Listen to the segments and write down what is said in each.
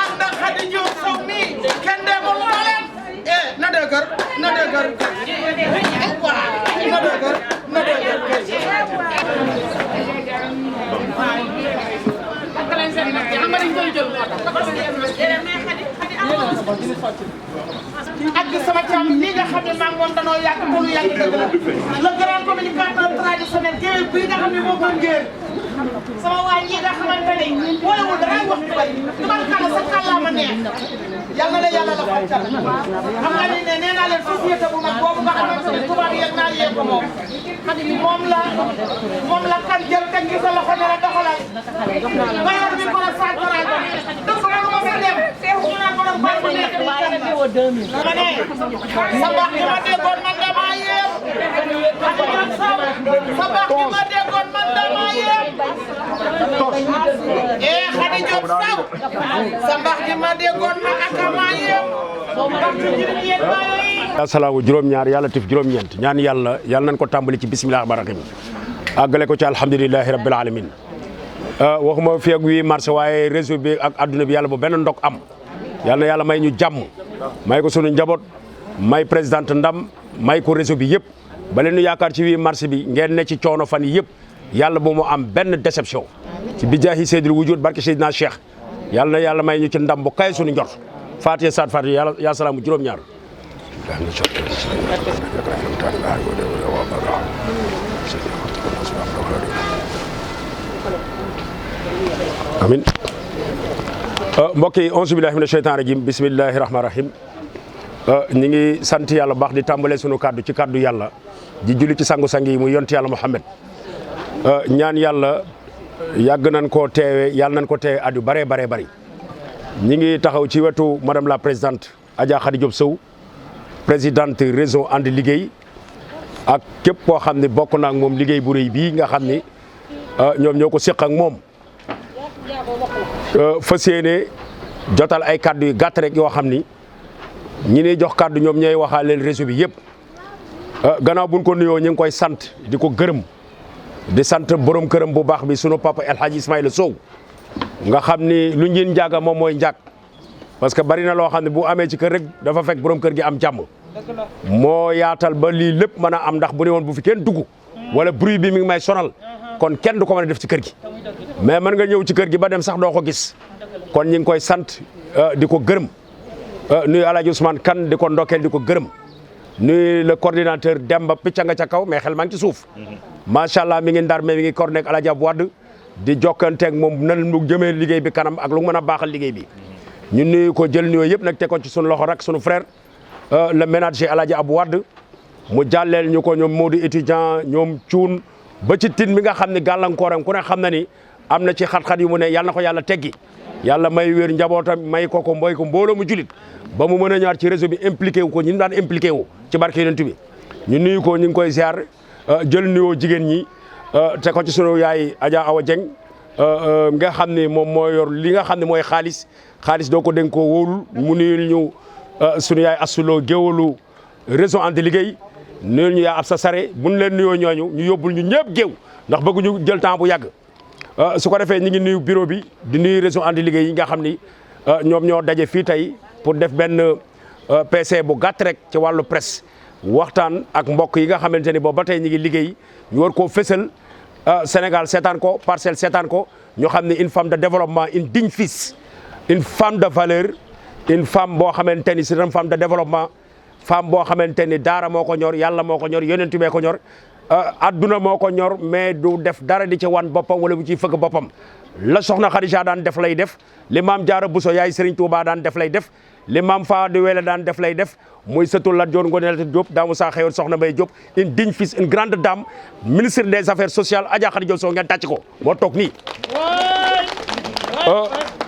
ànd ak Khady Diop Sow mi kenn demul ma leen na dëgër na dëgër na dëgër na dëgër ak sama càmm lii nga xam ne maa ngi woon danoo yàgg te lu yàgg dëgg la le grand communicateur traditionnel géwél bii nga xam ne moo gën géer sama waa ñi nga xamante ne boolewul dara wax ci bari tubarkalla sa kàllaama neex yàlla la yàlla la fay xam nga ni ne nee naa leen société bu mag boobu nga xamante ne tubaab yeeg naa yee ko moom la kan jël teg ci sa loxo ne la doxalal bayoor bi ko la santoral ba dëgg la lu ma fa dem ñu naan borom baax bu nekk ma ne sa baax gi ma déggoon man dama yeew sa baax gi ma déggoon man dama yeew Khady Diop Sow sa baax gi ma déggoon man ak ma yeew asalaamu juróom-ñaar yàlla tif juróom-ñeent ñaan yàlla nañ ko tàmbali ci bisimilah rahmaani rahiim àggale ko ci alhamdulilahi rabbil alamin waxuma fi ak 8 mars waaye réseau bi ak adduna bi yàlla bu benn ndok am yàlla na yàlla may ñu jàmm may ko sunu njaboot may présidente ndam may ko réseau bi yëpp ba leen ñu yaakaar ci 8 mars bi ngeen ne ci coono fan yi yëpp yàlla bu mu am benn déception ci bijaahi seydil wujud barke Seydina Cheikh yàlla na yàlla may ñu ci ndam bu kay sunu njort Fatiha saat Fatiha yàlla yaa salaamu juróom-ñaar amin mbokk yi auzu billahi mina sheytaan rajim bismillahi rahmaani rahim ñi ngi sant yàlla bu baax di tàmbalee sunu kaddu ci kaddu yàlla di julli ci sangu-sang yi muy yonent yàlla Muhammad ñaan yàlla yàgg nañ koo teewe yàlla nañ ko teewe at yu bëree bëree bëri ñi ngi taxaw ci wetu madame la présidente Adja Khady Diop Sow présidente réseau ànd liggéey ak képp koo xam ne bokk na ak moom liggéey bu rëy bii nga xam ni ñoom ñoo ko séq ak moom fas yéene jotal ay kaddu yu gàtt rek yoo xam ni ñi ni jox kaddu ñoom ñooy waxaaleel réseau bi yëpp gannaaw buñ ko nuyoo ñu ngi koy sant di ko gërëm di sant borom këram bu baax bi sunu papa El Hadji Ismaïla Sow nga xam ni lu njin njaaga moom mooy njaag parce que bari na loo xam ne bu amee ci kër rek dafa fekk borom kër gi am jàmm moo yaatal ba lii lépp mën a am ndax bu ne woon bu fi kenn dugg wala bruit bi mi ngi may sonal kon kenn du ko mën a def ci kër gi mais mën nga ñëw ci kër gi ba dem sax doo ko gis kon ñi ngi koy sant di ko gërëm nuyu El Hadji Ousmane Kane di ko ndokkeel di ko gërëm nuyu le coordinateur Demba picca nga ca kaw mais xel maa ngi ci suuf macha allah mi ngi ndar mais mi ngi coordonné ak El Hadji Abou Wade di jokkanteeg moom nan mu jëmee liggéey bi kanam ak lu mën a baaxal liggéey bi ñu nuyu ko jël nuyoo yëpp nag teg ko ci sunu loxo rek sunu frère le ménager El Hadji Abou Wade mu jàlleel ñu ko ñoom Modou étudiant ñoom cuun ba ci tin mi nga xam ne gàllankooram ku ne xam na ni am na ci xat-xat yu mu ne yàlla na ko yàlla teggi yàlla may wér njabootam may ko mboy ko mbooloo mu julit ba mu mën a ñëwaat ci réseau bi impliqué wu ko ñi daan impliqué wu ci barke yonent bi ñu nuyu ko ñu ngi koy ziar jël nuyoo jigéen ñi te ko ci sunu yaay Adja Awa Dieng nga xam ne moom moo yor li nga xam ne mooy xaalis doo ko dénk koo wóolul mu nuyul ñu sunu yaay asuloo géwalu réseau ànd liggéey nuyul ñu yaay ab sa sare buñ leen nuyoo ñooñu ñu yóbbul ñu ñëpp géew ndax bëgguñu jël temps bu yàgg su ko defee ñu ngi nuyu bureau bi di nuyu réseau ànd liggéey yi nga xam ni ñoom ñoo daje fii tey pour def benn PC bu gàtt rek ci wàllu presse waxtaan ak mbokk yi nga xamante ni boobu ba tey ñu ngi liggéey ñu war koo fësal Sénégal seetaan ko Parcelles seetaan ko ñu xam ne une femme de développement une digne fils une femme de valeur une femme boo xamante ni c'est une femme de développement femme boo xamante ni daara moo ko ñor yàlla moo ko ñor yonent bee ko ñor adduna moo ko ñor mais du def dara di ci wan boppam wala bu ciy fëgg boppam la soxna Khadija daan def lay def li maam Jaara Buso yaay Serigne Touba daan def lay def li maam Fadi Wele daan def lay def muy sëtul Lat Joor Ngoone Latyr Diop daamu saa xëyoon soxna Mbaye Diop une digne fils une grande dame ministre des affaires sociales Adja Khady Diop Sow ngeen tàcc ko moo toog nii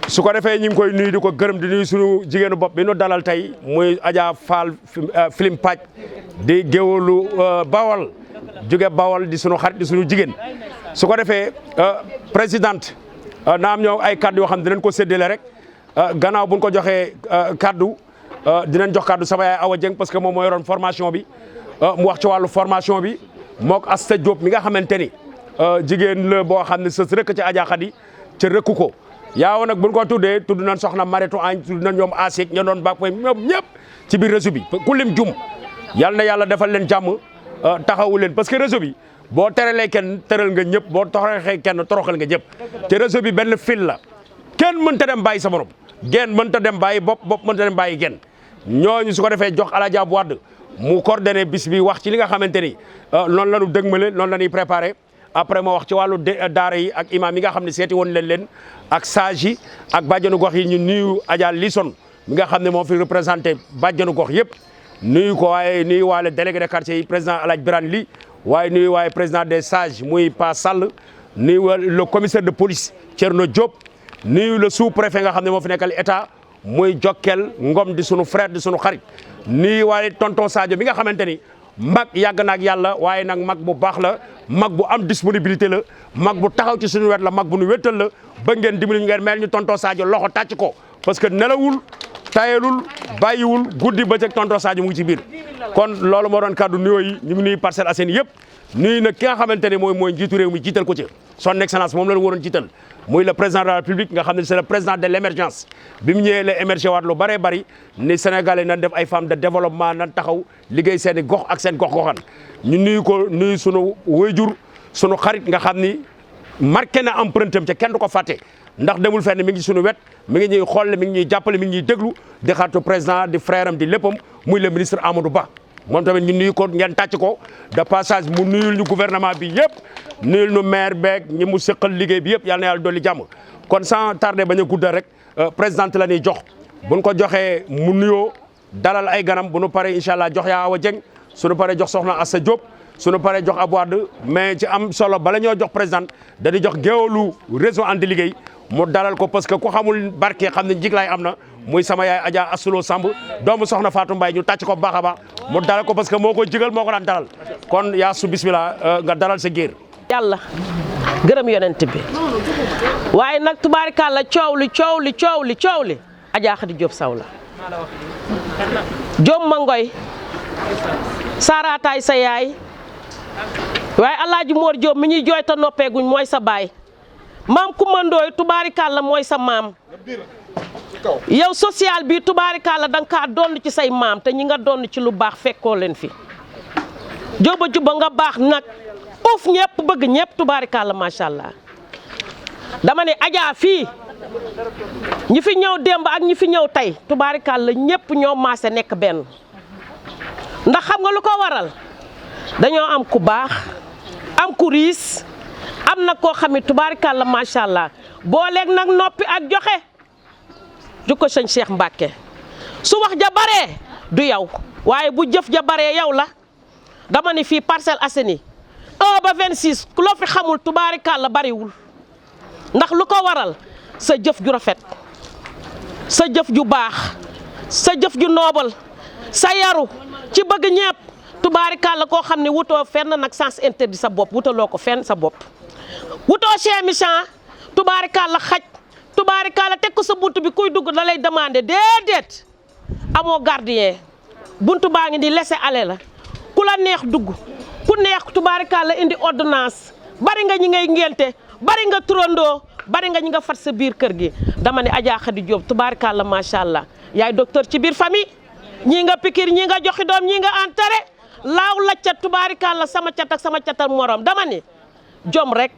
su ko defee ñu ngi koy nuyu di ko gërëm di nuyu suñu jigéenu bopp bi nu dalal tey muy Adja Fall Film Paj di géwalu Bawol jóge Bawol di sunu xarit di sunu jigéen su ko defee présidente naam ñoo ay kaddu yoo xam ne dinañ ko séddale rek gannaaw buñ ko joxee kaddu dinañ jox kaddu sama yaay Awa Dieng parce que moom moo yoroon formation bi mu wax ci wàllu formation bi mook Asta Diop mi nga xamante ni jigéen la boo xam ne sës rëkk ci Adja Khady ca rëkku ko yaaw nag buñ ko tuddee tudd nañ soxna Mariétou Agne tudd nañ ñoom Asik ña doon bàq ñoom ñëpp ci biir réseau bi ku lim jum yal na yàlla defal leen jàmm taxawu leen parce que réseau bi boo teralee kenn teral nga ñëpp boo toroxee kenn toroxal nga ñëpp te réseau bi benn fil la kenn mënta dem bàyyi sa morom genn mënta dem bàyyi bopp mënta dem bàyyi genn ñooñu su ko defee jox Alaaji Abou Wade mu coordonné bis bi wax ci li nga xamante ni noonu la ñu dëgmale noonu la ñuy préparé après ma wax ci wàllu daara yi ak imam yi nga xam ne seeti woon leen ak sage yi ak bàjjanu gox yi ñu nuyu Adja Lison mi nga xam ne moo fi représenté bàjjanu gox yëpp nuyu ko waaye nuyu waale délégué de quartier yi président Alaaji Birane Ly waaye nuyu waaye président des sages muy Pa Sall nuyu le commissaire de police Thierno Diop nuyu le sous-préfet nga xam ne moo fi nekkal état muy Jokkel Ngom di sunu frère di sunu xarit nuyu waaye tonton Sadio bi nga xamante ni mag yàgg na ak yàlla waaye nag mag bu baax la mag bu am disponibilité la mag bu taxaw ci suñu wet la mag bu nu wéttal la ba ngeen dimbali ngeen mel ñu tonton Sadio loxo tàcc ko parce que nelawul tayelul bàyyiwul guddi bëccëg tonton Sadio mu ngi ci biir kon loolu moo doon kàddu nuyoo yi ñu ngi nuyu Parcelles Assainies yëpp nuyu nag ki nga xamante ne mooy njiitu réew mi jiital ko ci son excellence moom la ñu waroon jiital muy le président de la République nga xam ne c'est le président de l'émergence bi mu ñëwee la émergé waat lu bëree bëri ni Sénégalais nan def ay femmes de développement nan taxaw liggéey seen i gox ak seen gox-goxan ñu nuyu ko nuyu sunu wayjur sunu xarit nga xam ni marqué na empreinte am ca kenn du ko fàtte ndax demul fenn mi ngi sunu wet mi ngi ñuy xool mi ngi ñuy jàppale mi ngi ñuy déglu di xaritu président di frère am di léppam muy le ministre Amadou Ba moom tamit ñu nuyu ko ngeen tàcc ko de passage mu nuyul ñu gouvernement bi yëpp nuyul ñu maire beeg ñi mu sëqal liggéey bi yëpp yal na yàlla dolli jàmm kon sans tarder bañ a guddal rek présidente la ñuy jox buñ ko joxee mu nuyoo dalal ay ganam bu nu paree incha allah jox yaa Awa Dieng suñu paree jox soxna Assa Diop suñu paree jox Abou Wade mais ci am solo bala ñoo jox présidente dañuy jox géewalu réseau andi liggéey mu dalal ko parce que ku xamul barke xam ne njiglaay am na muy sama yaay Adja Asulo Samb doomu soxna Fatou Mbaye ñu tàcc ko bu baax a baax mu dalal ko parce que moo ko jigal moo ko daan dalal kon yaa su bismillah nga dalal sa géer yàlla gërëm yonent bi waaye nag tubaarikàlla coow li Adja Khady Diop Sow la Diop ma ngoy saaraataay sa yaay waaye Alaaji Mor Diop mi ñuy jooy ta noppeeguñ mooy sa baay maam Kumba Ndooy tubaarikàlla mooy sa maam yow social bi tubaarikàlla da nga kaa donn ci say maam te ñi nga donn ci lu baax fekkoo leen fi jóoba juba nga baax nag uuf ñëpp bëgg ñëpp tubaarikàlla macha allah dama ne Adja fii ñi fi ñëw démb ak ñi fi ñëw tey tubaarikàlla ñëpp ñoo maase nekk benn ndax xam nga lu ko waral dañoo am ku baax am ku riis am na koo xam ne tubaarikàlla macha allah booleeg nag noppi ak joxe jukko sëñ Cheikh Mbacke su wax ja baree du yow waaye bu jëf ja baree yow la dama ni fii Parcelles Assainies 1 ba 26 ku loo fi xamul tubaarikàlla bariwul ndax lu ko waral sa jëf ju rafet sa jëf ju baax sa jëf ju noobal sa yaru ci bëgg ñepp tubaarikàlla koo xam ne wutoo fenn nag sens interdit sa bopp wutaloo ko fenn sa bopp wutoo chez méchant tubaarikàlla xaj tubaarikàlla teg ko sa buntu bi kuy dugg da lay demander déedéet amoo gardien buntu baa ngi di laisser aller la ku la neex dugg ku neex tubaarikàlla indi ordonnance bari nga ñi ngay ngénte bari nga turandoo bari nga ñi nga fat sa biir kër gi dama ne Adja Khady Diop tubaarikàlla macha allah yaay docteur ci biir famille ñii nga pikir ñii nga joxi doom ñii nga enterré laaw la cat tubaarikàlla sama cat ak sama catal morom dama ne jom rek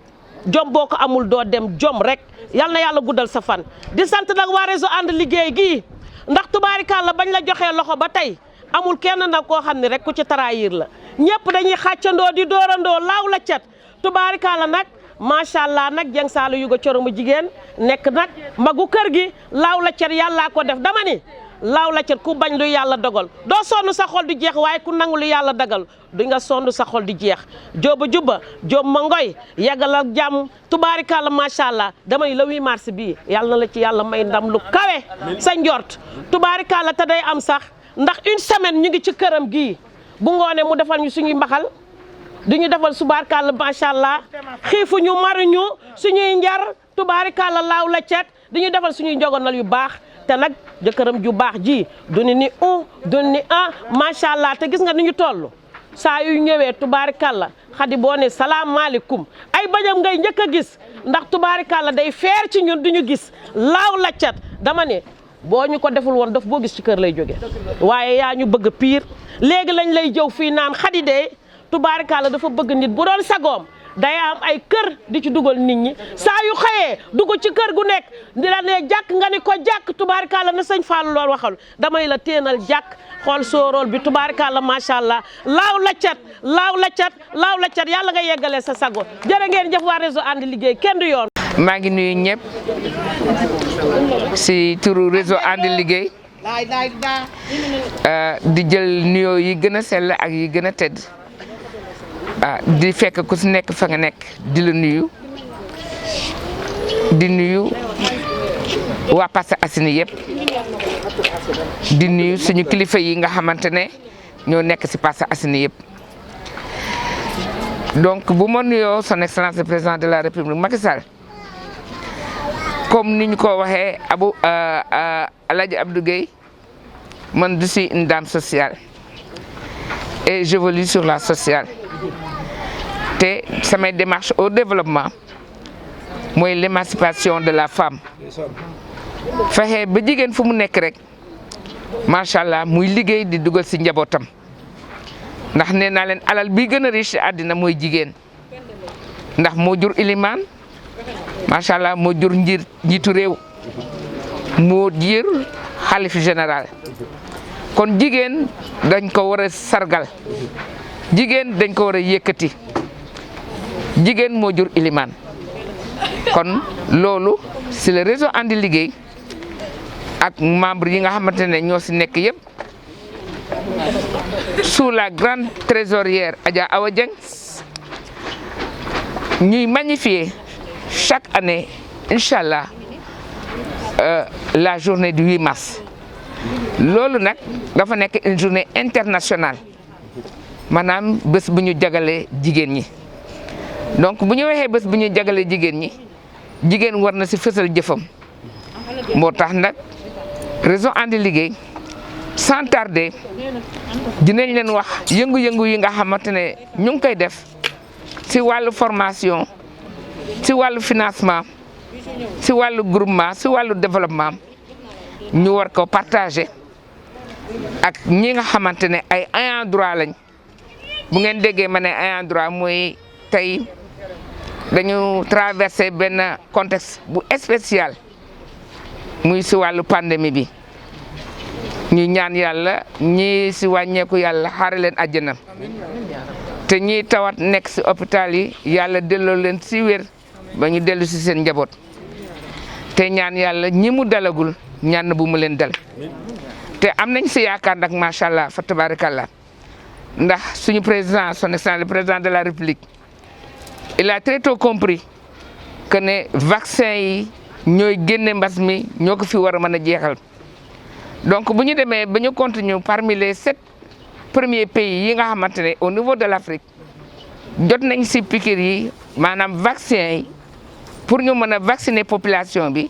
jom boo ko amul doo dem jom rek yal na yàlla guddal sa fan di sant nag waa réseau ànd liggéey gii ndax tubaarikàlla bañ la joxee loxo ba tey amul kenn nag koo xam ne rek ku ci trahir la ñëpp dañuy xàccandoo di doorandoo laaw la cat tubaarikàlla nag macha allah nag jeng saala yuga coromu jigéen nekk nag magu kër gi laaw la cat yàllaa ko def dama ni laaw la cat ku bañ lu yàlla dogal doo sonn sa xol di jeex waaye ku nangu lu yàlla dogal du nga sonn sa xol di jeex jóoba juba jóob ma ngoy yàggal ak jàmm tubaarikàlla macha allah dama ni le 8 mars bii yàlla na la ci yàlla may ndam lu kawe sa njort tubaarikàlla te day am sax ndax une semaine ñu ngi ci këram gii bu ngoonee mu defal ñu suñuy mbaxal du ñu defal subaarkàlla macha allah xiifuñu maruñu suñuy njar tubaarikàlla laaw la cat du ñu defal suñuy njogonal yu baax te nag jëkkëram ju baax ji du ni du ni macha allah te gis nga ni ñu toll saa yu ñëwee tubaarikàlla Khady boo ne salaamaaleykum ay bañam ngay njëkk a gis ndax tubaarikàlla day feer ci ñun duñu gis laaw la cat dama ne boo ñu ko deful woon daf boo gis ci kër lay jóge waaye yaa ñu bëgg piir léegi lañ lay jëw fii naan Khady de tubaarikàlla dafa bëgg nit bu doon sagoom day am ay kër di ci dugal nit ñi saa yu xëyee dugg ci kër gu nekk di la ne jàkk nga ni ko jàkk tubaarikàlla na sëñ Fallou lool waxal damay la téenal jàkk xool sóorool bi tubaarikàlla macha allah laaw la cat laaw la cat laaw la cat yàlla nga yeggalee sa sago jërë ngeen jëf waa réseau ànd liggéey kenn du yoon. maa ngi nuyu ñëpp si turu réseau ànd liggéey di jël nuyoo yi gën a sell ak yi gën a tedd di fekk ku si nekk fa nga nekk di la nuyu di nuyu waa Parcelles Assainies yëpp di nuyu suñu kilifa yi nga xamante ne ñoo nekk si Parcelles Assainies yëpp donc bu ma nuyoo son excellence le président de la république Macky Sall comme ni ñu ko waxee Alhaji Abdou Gueye man je suis une dame sociale et j'évolue sur la sociale te samay démarche au développement mooy l'émancipation de la femme fexe ba jigéen fu mu nekk rek macha allah muy liggéey di dugal si njabootam ndax nee naa leen alal bi gën a riche ci àddina mooy jigéen ndax moo jur ilimaan macha allah moo jur njiitu réew moo jur xalif général kon jigéen dañ ko war a sargal jigéen dañ ko war a yëkkati jigéen moo jur ilimaan kon loolu si le réseau ànd liggéey ak membre yi nga xamante ne ñoo si nekk yëpp sous la grande trésorière Adja Awa Dieng ñuy magnifier chaque année incha allah la journée du 8 mars loolu nag dafa nekk une journée internationale maanaam bés bu ñu jagalee jigéen ñi donc bu ñu waxee bés bu ñu jagalee jigéen ñi jigéen war na si fësal jëfam moo tax nag réseau ànd liggéey sans tarder dinañ leen wax yëngu-yëngu yi nga xamante ne ñu ngi koy def si wàllu formation si wàllu financement si wàllu groupement si wàllu développement ñu war ko partager ak ñi nga xamante ne ay ayants droit lañ bu ngeen déggee ma ne ayants droit mooy tey dañu traversé benn contexte bu spécial muy si wàllu pandémie bi ñu ñaan yàlla ñii si wàññeeku yàlla xaare leen àjjana te ñii tawat nekk si hôpital yi yàlla delloo leen si wér ba ñu dellu si seen njaboot te ñaan yàlla ñi mu dalagul ñaan na bu mu leen dal te am nañ si yaakaar nag macha allah fa tabarakallah ndax suñu président son excellence le président de la république il a très tôt compris que ne vaccin yi ñooy génne mbas mi ñoo ko fi war a mën a jeexal donc bu ñu demee ba ñu continuer parmi les 7 premiers pays yi nga xamante ne au niveau de l'Afrique jot nañ si piqûre yi maanaam vaccin yi pour ñu mën a vacciner population bi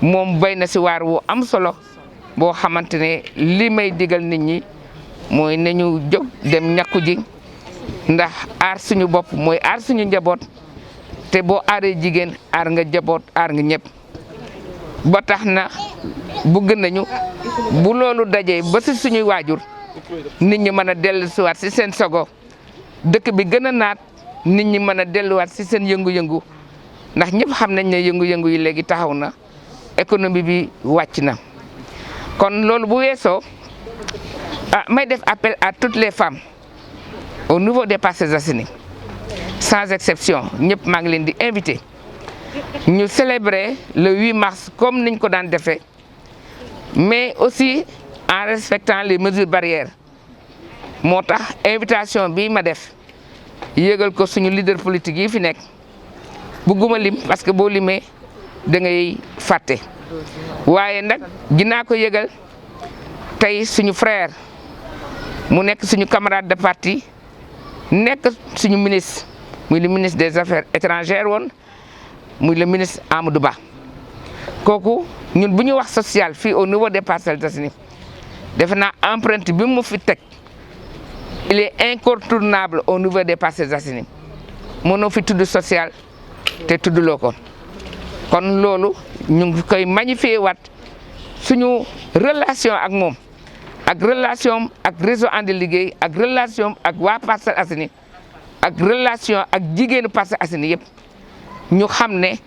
moom bay na si waar wu am solo boo xamante ne li may digal nit ñi mooy nañu jóg dem ñàkku ji ndax aar suñu bopp mooy aar suñu njaboot te boo aaree jigéen aar nga njaboot aar nga ñëpp ba tax na bëgg nañu bu loolu dajee ba si suñuy waajur nit ñi mën a dellusiwaat si seen sogo dëkk bi gën a naat nit ñi mën a delluwaat si seen yëngu-yëngu ndax ñëpp xam nañ ne yëngu-yëngu yi léegi taxaw na économie bi wàcc na kon loolu bu weesoo may def appel à toutes les femmes au niveau des Parcelles Assainies sans exception ñëpp maa ngi leen di invité ñu célébrer le 8 mars comme niñ ko daan defee mais aussi en respectant les mesures barrières moo tax invitation bi ma def yëgal ko suñu leader politique yi fi nekk bugguma lim parce que boo limee da ngay fàtte waaye nag dinaa ko yëgal tey suñu frère mu nekk suñu camarade de parti nekk suñu ministre muy le ministre des affaires étrangères woon muy le ministre Amadou Ba kooku ñun bu ñu wax social fii au niveau des Parcelles Assainies defe naa empreinte bi mu fi teg il est incontournable au niveau des Parcelles Assainies mënoo fi tudd social te tudduloo ko kon loolu ñu ngi koy magnifier waat suñu relation ak moom ak relation ak réseau andi liggéey ak relation ak waa Parcelles Assainies ak relation ak jigéenu Parcelles Assainies yëpp ñu xam ne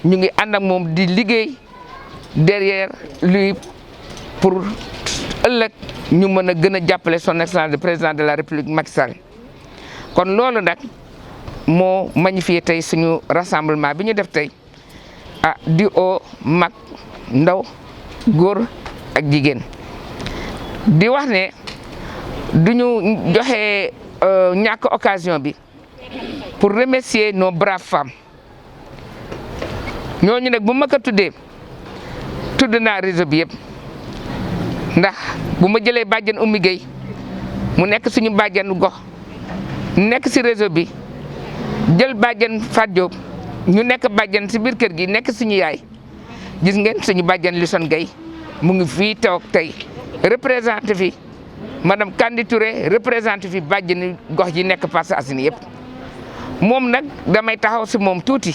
ñu ngi ànd ak moom di liggéey derrière lui pour ëllëg ñu mën a gën a jàppale son excellence le président de la république Macky Sall kon loolu nag moo magnifié tey suñu rassemblement bi ñu def tey di oo mag ndaw góor ak jigéen di wax ne duñu joxe ñàkk occasion bi pour remercier nos braves femmes ñooñu nag bu ma ko tuddee tudd naa réseau bi yëpp ndax bu ma jëlee bàjjen Oumy Gueye mu nekk suñu bàjjenu gox nekk si réseau bi jël bàjjen Fat Diop ñu nekk bàjjen si biir kër gi nekk suñu yaay gis ngeen suñu bàjjen Lison Gueye mu ngi fii toog tey représenté fi madame Kandi Touré représenté fi bàjjenu gox yi nekk Parcelles Assainies yëpp moom nag damay taxaw si moom tuuti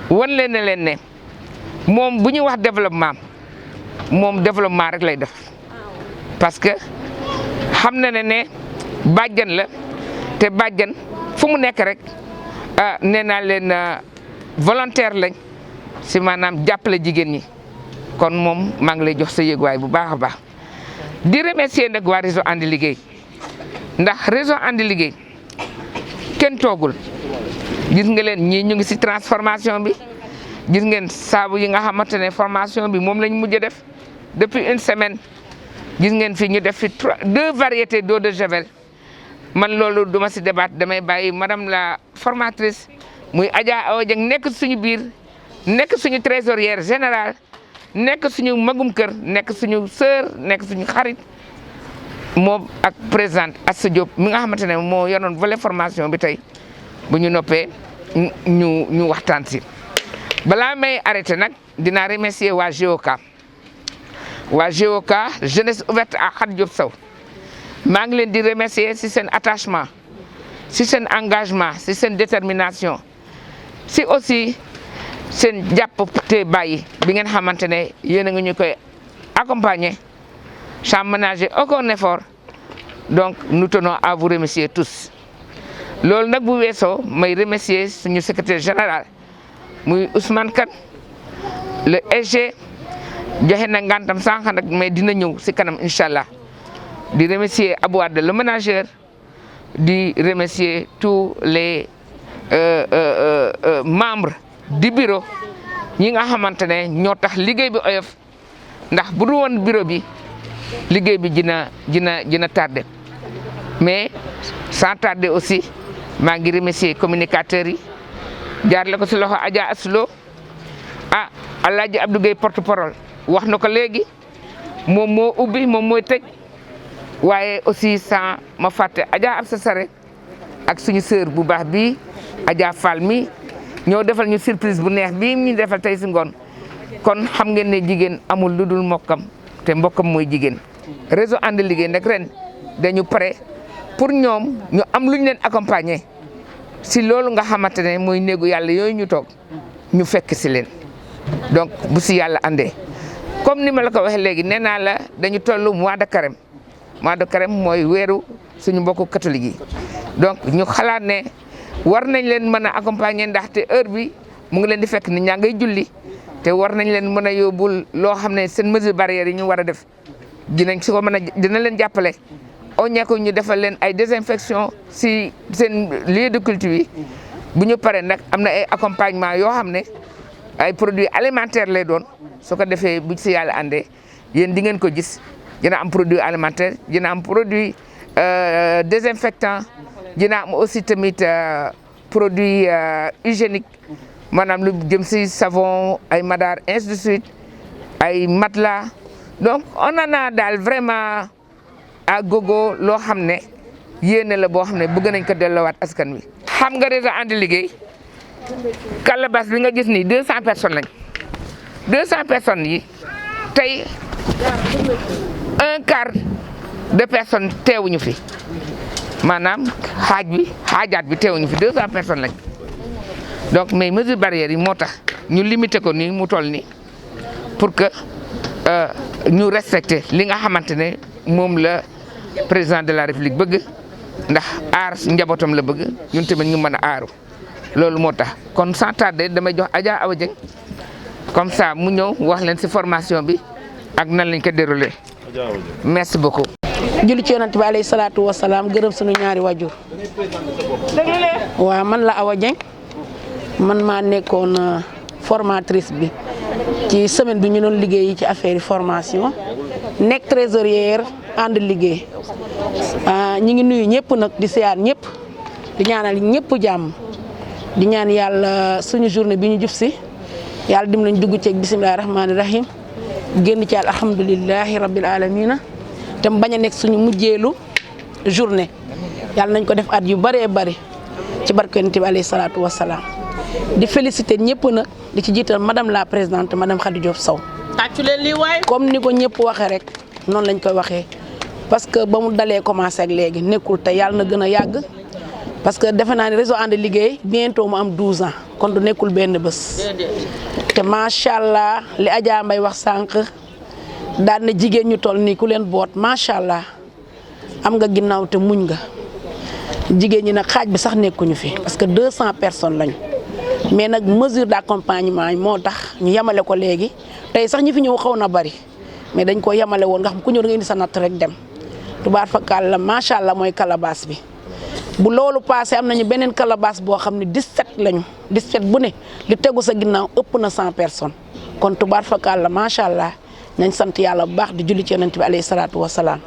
wan leen ne moom bu ñuy wax développement moom développement rek lay def parce que xam na ne bàjjan la te bàjjan fu mu nekk rek nee naa leen volontaire lañ si maanaam jàppale jigéen ñi kon moom maa ngi lay jox sa yëguwaay bu baax a baax di remercier nag waa réseau andi liggéey ndax réseau andi liggéey kenn toogul gis nga leen ñii ñu ngi si transformation bi gis ngeen saabu yi nga xamante ne formation bi moom lañ mujj def depuis une semaine gis ngeen fi ñu def fi 2 variétés d'eau de javel man loolu duma si débat damay bàyyi madame la formatrice muy Adja Awa Dieng nekk suñu biir nekk suñu trésorière générale nekk suñu magum kër nekk suñu sœur nekk suñu xarit moom ak présidente Assa Diop mi nga xamante ne moo yoroon volet formation bi tey bu ñu noppee ñu waxtaan si balaa may arrêté nag dinaa remercier waa GEOCA jeunesse ouverte à Khady Diop Sow maa ngi leen di remercier si seen attachement si seen engagement si seen détermination si aussi seen jàpp te bàyyi bi ngeen xamante ne yéen a ngi ñu koy accompagner sans ménager aucun effort donc nous tenons à vous remercier tous loolu nag bu weesoo may remercier suñu secrétaire général muy Ousmane Kane le SG joxe na ngantam sànq nag mais dina ñëw si kanam incha allah di remercier Abou Wade le manager di remercier tous les membres du bureau ñi nga xamante ne ñoo tax liggéey bi oyof ndax bu dul woon bureau bi liggéey bi dina tardé mais sans tarder aussi maa ngi remercier communicateurs yi jaarale ko si loxo Adja Aslo Alaaji Abdou Gueye porte-parole wax na ko léegi moom moo ubbi moom mooy tëj waaye aussi sans ma fàtte Adja Absa Sare ak suñu sœur bu baax bi Adja Fall mi ñoo defal ñu surprise bu neex bii ñu defal tey si ngoon kon xam ngeen ne jigéen amul lu dul mbokkam te mbokkam mooy jigéen réseau ànd liggéey nag ren dañu pare pour ñoom ñu am lu ñu leen accompagner si loolu nga xamante ne mooy néegu yàlla yooyu ñu toog ñu fekk si leen donc bu si yàlla andee comme ni ma la ko waxee léegi nee naa la dañu toll mois de carême mooy weeru suñu mbokku catholique yi donc ñu xalaat ne war nañ leen mën a accompagner ndaxte heure bi mu ngi leen di fekk ni ñaa ngay julli te war nañ leen mën a yóbbul loo xam ne seen mesure barrière yi ñu war a def dinañ si ko mën a dina leen jàppale au ñekko ñu defal leen ay désinfection si seen lieu de culture yi bu ñu paree nag am na ay accompagnement yoo xam ne ay produits alimentaires lay doon su ko defee bu si yàlla àndee yéen di ngeen ko gis dina am produit alimentaire dina am produit désinfectant dina am aussi tamit produit hygiénique maanaam lu jëm si savon ay madar ainsi de suite ay matelas donc on en a daal vraiment à gogo loo xam ne yéene la boo xam ne bëgg nañ ko delloowaat askan wi. xam nga réseau ànd liggéey Calabas bi nga gis ni 200 personnes lañ 200 personnes yi tey un quart de personnes teewuñu fi maanaam xaajaat bi teewuñu fi 200 personnes lañ donc mais mesure barrière yi moo tax ñu limité ko nii mu toll nii pour que ñu respecter li nga xamante ne moom la président de la république bëgg ndax aar njabootam la bëgg ñun tamit ñu mën a aaru loolu moo tax kon sans tarder damay jox Adja Awa Dieng comme ça mu ñëw wax leen ci formation bi ak nan lañ ko déroulé merci beaucoup. julli ci yonent bi alayhi salaatu wa salaam gërëm sunu ñaari wajur waaw man la Awa Dieng man maa nekkoon formatrice bi ci semaine bi ñu doon liggéey ci affaire formation nekk trésorière ànd liggéey ñi ngi nuyu ñëpp nag di siyaar ñëpp di ñaanal ñëpp jàmm di ñaan yàlla suñu journée bi ñu jub si yàlla dim lañ dugg ci bisimilahi rahmaani rahim génn ci alhamdulilahi rabbil alamina te bañ a nekk suñu mujjeelu journée yàlla nañ ko def at yu bëree bëri ci barke Yonent bi alayhi salaatu wa salaam di féliciter ñëpp nag di ci jiital madame la présidente madame Khady Diop Sow. tàccu leen lii waay. comme ni ko ñëpp waxee rek noonu lañ koy waxee parce que ba mu dalee commencé ak léegi nekkul te yàlla na gën a yàgg parce que defe naa ne réseau ànd liggéey bientôt mu am 12 ans kon du nekkul benn bés. te macha allah li Adja Mbaye wax sànq daan na jigéen ñu toll nii ku leen boot macha allah am nga ginnaaw te muñ nga jigéen ñi nag xaaj bi sax nekkuñu fi parce que 200 personnes lañu. mais nag mesure d'accompagnement moo tax ñu yemale ko léegi tey sax ñi fi ñëw xaw na bari mais dañ ko yemale woon nga xam ku ñëw da nga indi sa natt rek dem tubaar fakal la macha allah mooy calebasse bi. bu loolu passé am nañu beneen calebasse boo xam ne 17 lañu 17 bu ne li tegu sa ginnaaw ëpp na 100 personnes kon tubaar fakal la macha allah nañ sant yàlla bu baax di julli ci yonent bi alayhi salaatu wa salaam.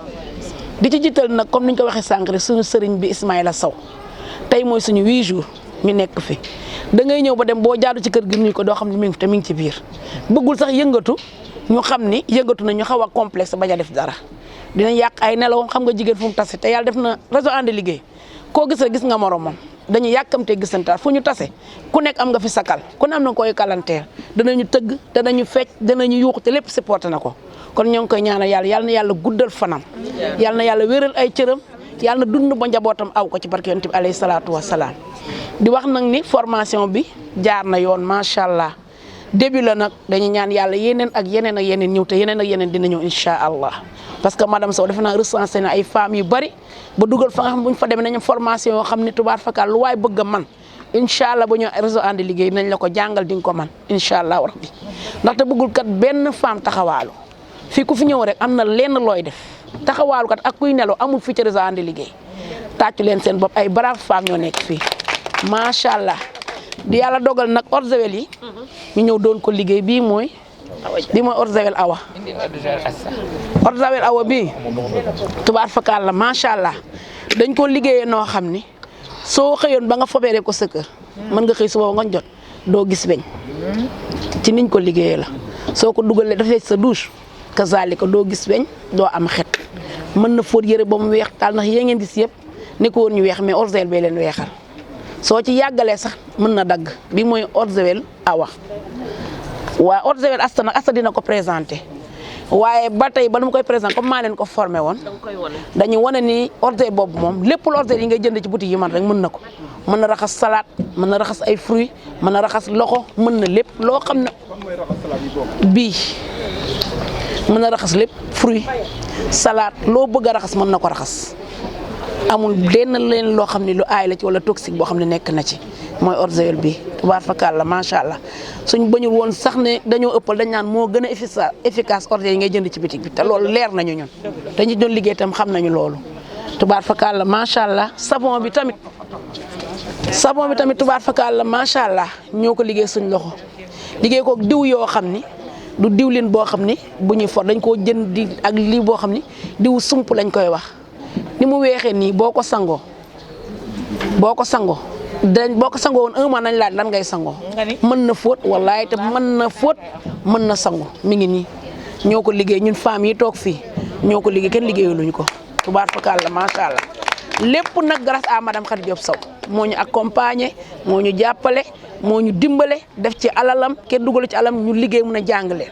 di ci jiital nag comme ni ñu ko waxee sànq rek suñu sëriñ bi Ismaïla Sow tey mooy suñu 8 jours ñu nekk fi. da ngay ñëw ba dem boo jaadu ci kër gi nuyu ko doo xam ne mi ngi fi te mi ngi ci biir bëggul sax yëngatu ñu xam ni yëngatu na ñu xaw a complexe bañ a def dara dinañ yàq ay nelawam xam nga jigéen fu mu tase te yàlla def na réseau ànd liggéey koo gis rek gis nga moromam dañu yàkkamtee gisantaar fu ñu tase ku nekk am nga fi sakal ku ne am na koy kalanteer danañu tëgg danañu fecc danañu yuuxu te lépp supporté na ko kon ñoo ngi koy ñaanal yàlla yàlla na yàlla guddal fanam yàlla na yàlla wéral ay cëram yàlla na dund ba njabootam aw ko ci barke Yonent bi alayhi salaatu wa salaam di wax nag ni formation bi jaar na yoon macha allah début la nag dañuy ñaan yàlla yeneen ak yeneen ak yeneen ñëw te yeneen ak yeneen dina ñëw incha allah parce que madame Sow defe naa recensé na ay femmes yu bari ba dugal fa nga xam bu ñu fa demee nañu formation yoo xam ne tubaar fakal lu waay bëgg a man incha allah bu ñu réseau ànd liggéey nañ la ko jàngal di nga ko man incha allah rabbi ndaxte bëggul kat benn femme taxawaalu fii ku fi ñëw rek am na lenn looy def taxawaalu kat ak kuy nelaw amul fii ci réseau ànd liggéey tàccu leen seen bopp ay brave femmes ñoo nekk fii. macha allah di yàlla dogal nag orgewel yi ñu ñëw doon ko liggéey bii mooy orgewel awa orgewel awa bii tubaar fakal la macha allah dañ ko liggéeyee noo xam ni soo xëyoon ba nga fobeere ko sa kër mën nga xëy suba nga jot doo gis weñ ci niñ ko liggéeyee la soo ko dugalee dafay sa douche kazalika doo gis weñ doo am xet mën na fóot yëre ba mu weex taal ndax yee ngeen gis yëpp ne ko woon ñu weex mais orgewel bee leen weexal soo ci yàggalee sax mën na dagg bi mooy orgewel awa waaye orgewel asta nag asta dina ko présenté waaye ba tey ba nu ma koy présenté comme maa leen ko formé woon dañu wane ni orgewel boobu moom lépp lu orgewel yi ngay jënd ci boutique yi man rek mën na ko mën na raxas salade mën na raxas ay fruits mën na raxas loxo mën na lépp loo xam ne bii mën na raxas lépp fruits salade loo bëgg a raxas mën na ko raxas amul lenn leen loo xam ne lu aay la ci wala toxique boo xam ne nekk na ci mooy orgewel bi tubaar fakal la macha allah suñ bañul woon sax ne dañoo ëppal dañ naan moo gën a efficace orgewel yi ngay jënd ci bitik bi te loolu leer nañu ñun dañu doon liggéey tam xam nañu loolu tubaar fakal la macha allah savon bi tamit tubaar fakal la macha allah ñoo ko liggéey suñ loxo liggéey ko diw yoo xam ni du diwlin boo xam ni bu ñuy for dañ koo jënd di ak lii boo xam ni diw sump lañ koy wax ni mu weexee nii boo ko sangoo boo ko sangoo woon un mois nañ laaj lan ngay sangoo mën na fóot wallaay te mën na fóot mën na sangu mi ngi nii ñoo ko liggéey ñun femmes yi toog fii ñoo ko liggéey kenn liggéeyuluñu ko tubaar fakal la macha allah lépp nag grâce à madame Khady Diop Sow moo ñu accompagné moo ñu jàppale moo ñu dimbale def ci alalam kenn dugalu ci alam ñu liggéey mun a jàngale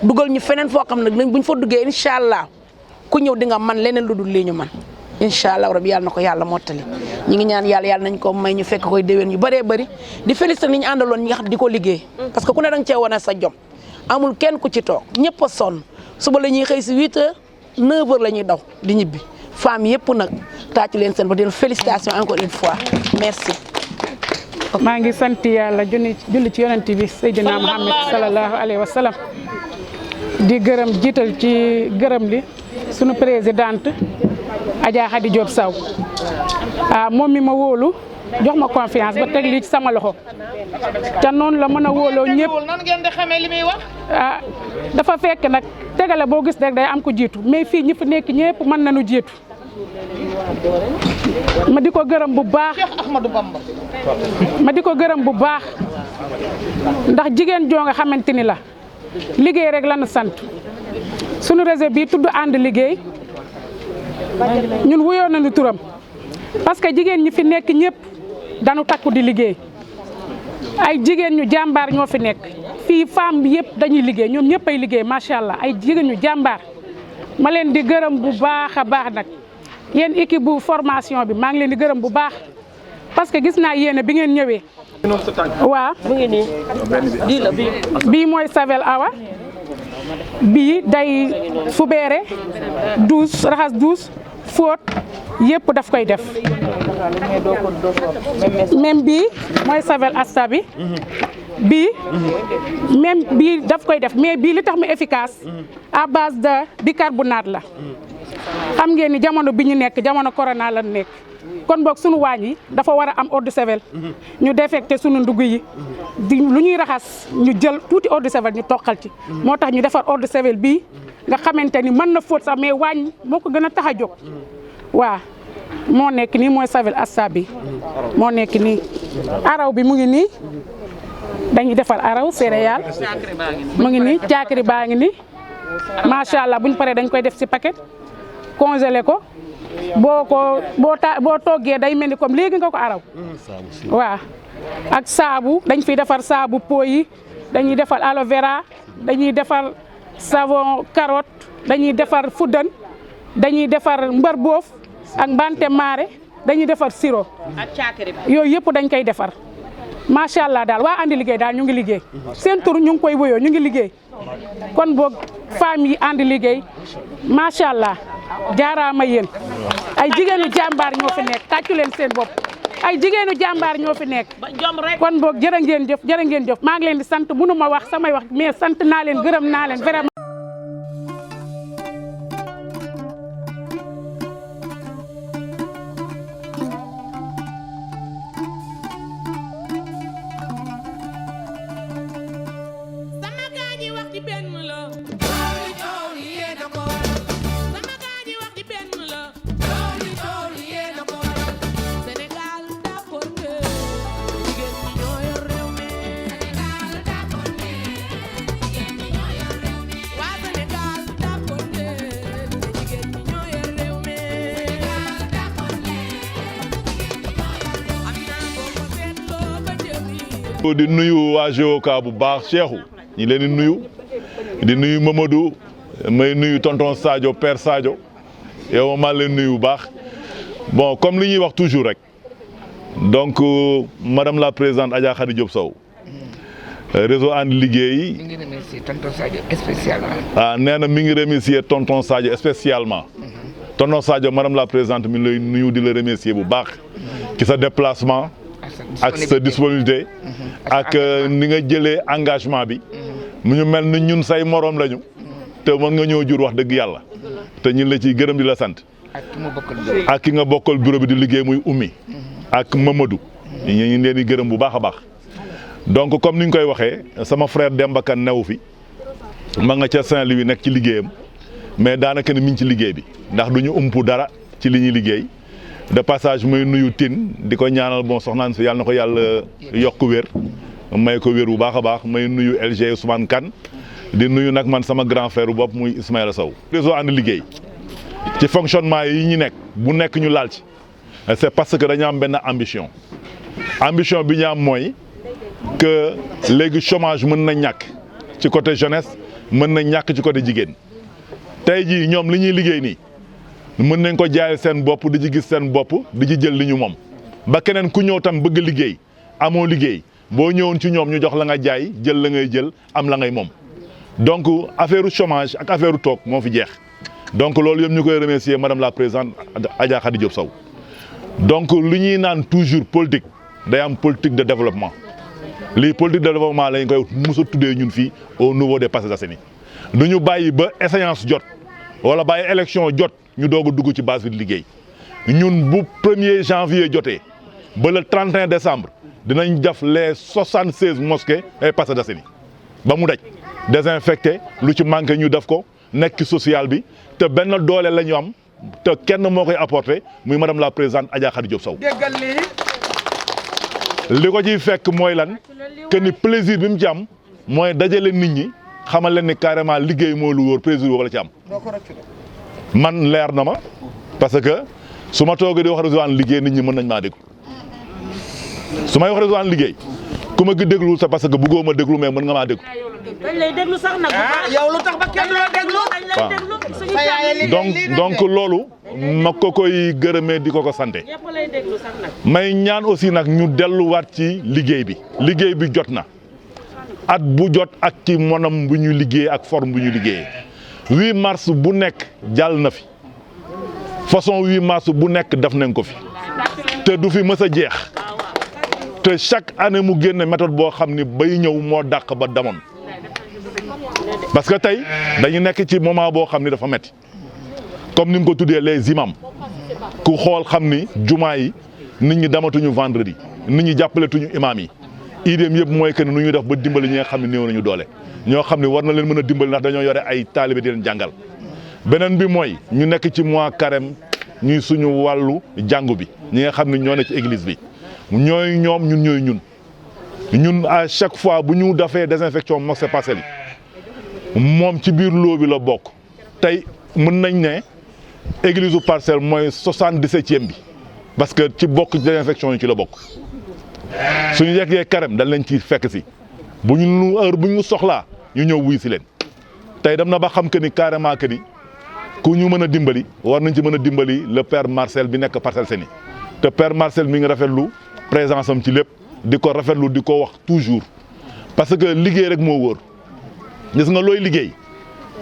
dugal ñu feneen foo xam nag buñ fa duggee incha allah ku ñëw di nga man leneen lu dul lii ñu man incha allah rabi yàlla na ko yàlla mottali ñi ngi ñaan yàlla nañ ko may ñu fekk koy déwén yu bëree bëri di féliciter ni ñu àndaloon ñi nga xam di ko liggéey parce que ku ne da nga cee wane sa jom amul kenn ku ci toog ñëpp a sonn suba la ñuy xëy si 8 heures 9 heures la ñuy daw di ñibbi femmes yëpp nag tàccu leen seen ba di félicitations encore une fois merci. maa ngi sant yàlla julli ci yonent bi Seydina Muhammad sallallahu alayhi wa sallam di gërëm jiital ci gërëm li sunu présidente Adja Khady Diop Sow moom mi ma wóolu jox ma confiance ba teg lii ci sama loxo te noonu la mën a wóoloo ñëpp. nan ngeen di xamee li muy wax. dafa fekk nag tegale boo gis rek day am ko jiitu mais fii ñi fi nekk ñëpp mën nañu jiitu ma di ko gërëm bu baax. Cheikh Ahmadou Bamba. ma di ko gërëm bu baax ndax jigéen joo nga xamante ni la liggéey rek lañu sant sunu réseau bi tudd ànd liggéey ñun wuyoo nañu turam parce que jigéen ñi fi nekk ñëpp dañu takku di liggéey ay jigéen ñu jàmbaar ñoo fi nekk fii femme bi yëpp dañuy liggéey ñoom ñëpp ay liggéey macha allah ay jigéen ñu jàmbaar ma leen di gërëm bu baax a baax nag yéen équipe bu formation bi maa ngi leen di gërëm bu baax parce que gis naa yéene bi ngeen ñëwee. waaw mu ngi nii lii la bii mooy Savel Awa bii day fubeere douche raxas douche fóot yëpp daf koy def même bii mooy Savel Asta bi bii même bii daf koy def mais bii li tax mu efficace à base de bicarbonate la xam ngeen ni jamono bi ñu nekk jamono corona la nekk kon boog sunu waañ yi dafa war a am eau de Javel ñu défecté sunu ndugg yi di lu ñuy raxas ñu jël tuuti eau de Javel ñu toqal ci moo tax ñu defar eau de Javel bii nga xamante ni mën na fóot sax mais waañ moo ko gën a tax a jóg waaw moo nekk nii mooy Savel Asta bi moo nekk nii araw bi mu ngi nii dañuy defar araw céréale mu ngi nii caakiri baa ngi nii macha allah buñ paree dañ koy def ci paquet congelé ko boo toggee day mel ni comme léegi nga ko araw waaw ak saabu dañ fiy defar saabu po yi dañuy defar aloe vera dañuy defar savon carotte dañuy defar fuddan dañuy defar mbër boof ak mbante maare dañuy defar sirop yooyu yëpp dañ koy defar macha allah daal waa andi liggéey daal ñu ngi liggéey seen tur ñu ngi koy woyoo ñu ngi liggéey kon boog femmes yi andi liggéey macha allah jaaraama yéen ay jigéenu jàmbaar ñoo fi nekk tàccu leen seen bopp ay jigéenu jàmbaar ñoo fi nekk kon boog jërë ngeen jëf maa ngi leen di sant mënu ma wax samay wax mais sant naa leen gërëm naa leen vraiment. di nuyu waa GOK bu baax Cheikhou ñi leen di nuyu Mamadou may nuyu tonton Sadio père Sadio yow maa leen nuyu bu baax bon comme li ñuy wax toujours rek donc madame la présidente Adja Khady Diop Sow réseau ànd liggéey. mi ngi remercier tonton Sadio spécialement. nee na mi ngi remercier tonton Sadio spécialement. tonton Sadio madame la présidente mi ngi lay nuyu di la remercier bu baax ci sa déplacement. ak sa disponibilité ak ni nga jëlee engagement bi mu ñu mel ni ñun say morom lañu te mën nga ñëw jur wax dëgg yàlla te ñun la ciy gërëm di la sant ak ki nga bokkal bureau bi di liggéey muy Oumy ak Mamadou ñu ngi leen di gërëm bu baax a baax donc comme ni ñu koy waxee sama frère Demba Kane newu fi ma nga ca Saint-Louis nekk ci liggéeyam mais daanaka ni mi ngi ci liggéey bi ndax du ñu umpu dara ci li ñuy liggéey de passage muy nuyu Tine di ko ñaanal bon soxnaan si yàlla na ko yàlla yokk wér may ko wér bu baax a baax may nuyu LG Ousmane Kane di nuyu nag man sama grand frère bopp muy Ismaïla Sow. réseau ànd liggéey ci fonctionnement yi ñu nekk bu nekk ñu laal ci c'est parce que dañu am benn ambition bi ñu am mooy que léegi chômage mën na ñàkk ci côté jeunesse mën na ñàkk ci côté jigéen tey jii ñoom li ñuy liggéey nii mën nañ ko jaayal seen bopp di ci gis seen bopp di ci jël li ñu moom ba keneen ku ñëw tam bëgg liggéey amoo liggéey boo ñëwoon ci ñoom ñu jox la nga jaay jël la ngay jël am la ngay moom donc affaire chômage ak affaire toog moo fi jeex donc loolu yëpp ñu koy remercier madame la présidente Adja Khady Diop Sow donc li ñuy naan toujours politique day am politique de développement lii politique de développement lañ koy mos a tuddee ñun fii au niveau des Parcelles Assainies du ñu bàyyi ba échéance jot wala bàyyi élection jot ñu doog a dugg ci base bi di liggéey ñun bu 1er janvier jotee ba le 31 décembre dinañ def les 76 mosquées et Parcelles Assainies ba mu daj désinfecté lu ci manqué ñu def ko nekk social bi te benn doole la ñu am te kenn moo koy apporté muy madame la présidente Adja Khady Diop Sow. déggal lii. li ko ciy fekk mooy lan que ni plaisir bi mu ci am mooy dajale nit ñi xamal leen ni carrément liggéey moo lu wóor plaisir boobu la ci am. man leer na ma parce que su ma toogee di wax Ridwane liggéey nit ñi mën nañ maa déglu su may wax Ridwane liggéey ku ma gi déglu c'est parce que bëggoo ma déglu mais mën nga maa déglu. dañ lay déglu sax nag. yow lu tax ba kenn la déglu. dañ lay déglu suñu jàmm. donc loolu ma ko koy gërëmee di ko ko sante ñëpp lay déglu sax nag. may ñaan aussi nag ñu delluwaat ci liggéey bi. liggéey bi jot na at bu jot ak ci monam bu ñu liggéey ak forme bu ñu liggéeyee 8 mars bu nekk jàll na fi façon 8 mars bu nekk def nañ ko fi te du fi mës a jeex te chaque année mu génne méthode boo xam ni bay ñëw moo dàq ba damoon parce que tey dañu nekk ci moment boo xam ni dafa metti comme ni mu ko tuddee les imams ku xool xam ni jumaa yi nit ñi damatuñu vendredi nit ñi jàppaletuñu imam yi idéem yëpp mooy que ni nu ñuy def ba dimbali ñi nga xam ne néew nañu doole ñoo xam ne war na leen mën a dimbali ndax dañoo yore ay taalibe di leen jàngal beneen bi mooy ñu nekk ci mois carême ñuy suñu wàllu jàngu bi ñi nga xam ne ñoo ne ci église bi ñooy ñoom ñun ñooy ñun à chaque fois bu ñu defee désinfection mosquée Parcelles yi moom ci biir loo bi la bokk tey mën nañ ne église u Parcelles mooy 77e bi parce que ci bokk désinfection yi ci la bokk suñu yeggee carême dañ leen ci fekk si bu ñu heure bu ñu soxlaa ñu ñëw wuy si leen tey dem na ba xam que ni carrément que ni ku ñu mën a dimbali war nañ ci mën a dimbali le père Marcel bi nekk Parcelles Assainies te père Marcel mi ngi rafetlu présence am ci lépp di ko rafetlu di ko wax toujours parce que liggéey rek moo wóor gis nga looy liggéey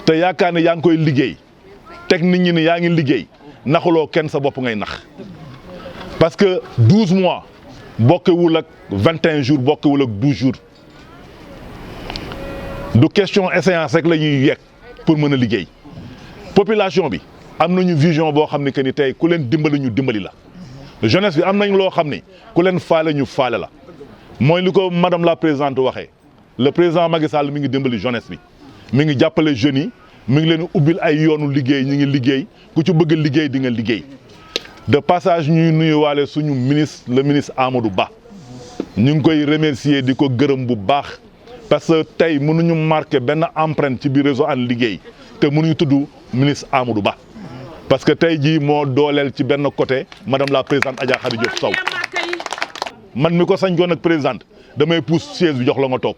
te yaakaar ne yaa ngi koy liggéey teg nit ñi ni yaa ngi liggéey naxuloo kenn sa bopp ngay nax parce que 12 mois bokkewul ak 21 jours bokkewul ak 12 jours du question échéance rek la ñuy yegg pour mën a liggéey population bi am nañu vision boo xam ne que ni tey ku leen dimbali ñu dimbali la jeunesse bi am nañ loo xam ni ku leen faale ñu faale la mooy li ko madame la présidente waxee le président Macky Sall mi ngi dimbali jeunesse bi mi ngi jàppale jeunes yi mi ngi leen ubbil ay yoonu liggéey ñi ngi liggéey ku ci bëgg liggéey di nga liggéey de passage ñuy nuyuwaale suñu ministre le ministre Amadou Ba ñu ngi koy remercier di ko gërëm bu baax parce que tey mënuñu marqué benn empreinte ci biir réseau And Liggéey te mënuñu tudd ministre Amadou Ba parce que tey jii moo dooleel ci benn côté madame la présidente Adja Khady Diop Sow man mi ko sañ joon ak présidente damay pousse siège bi jox la nga toog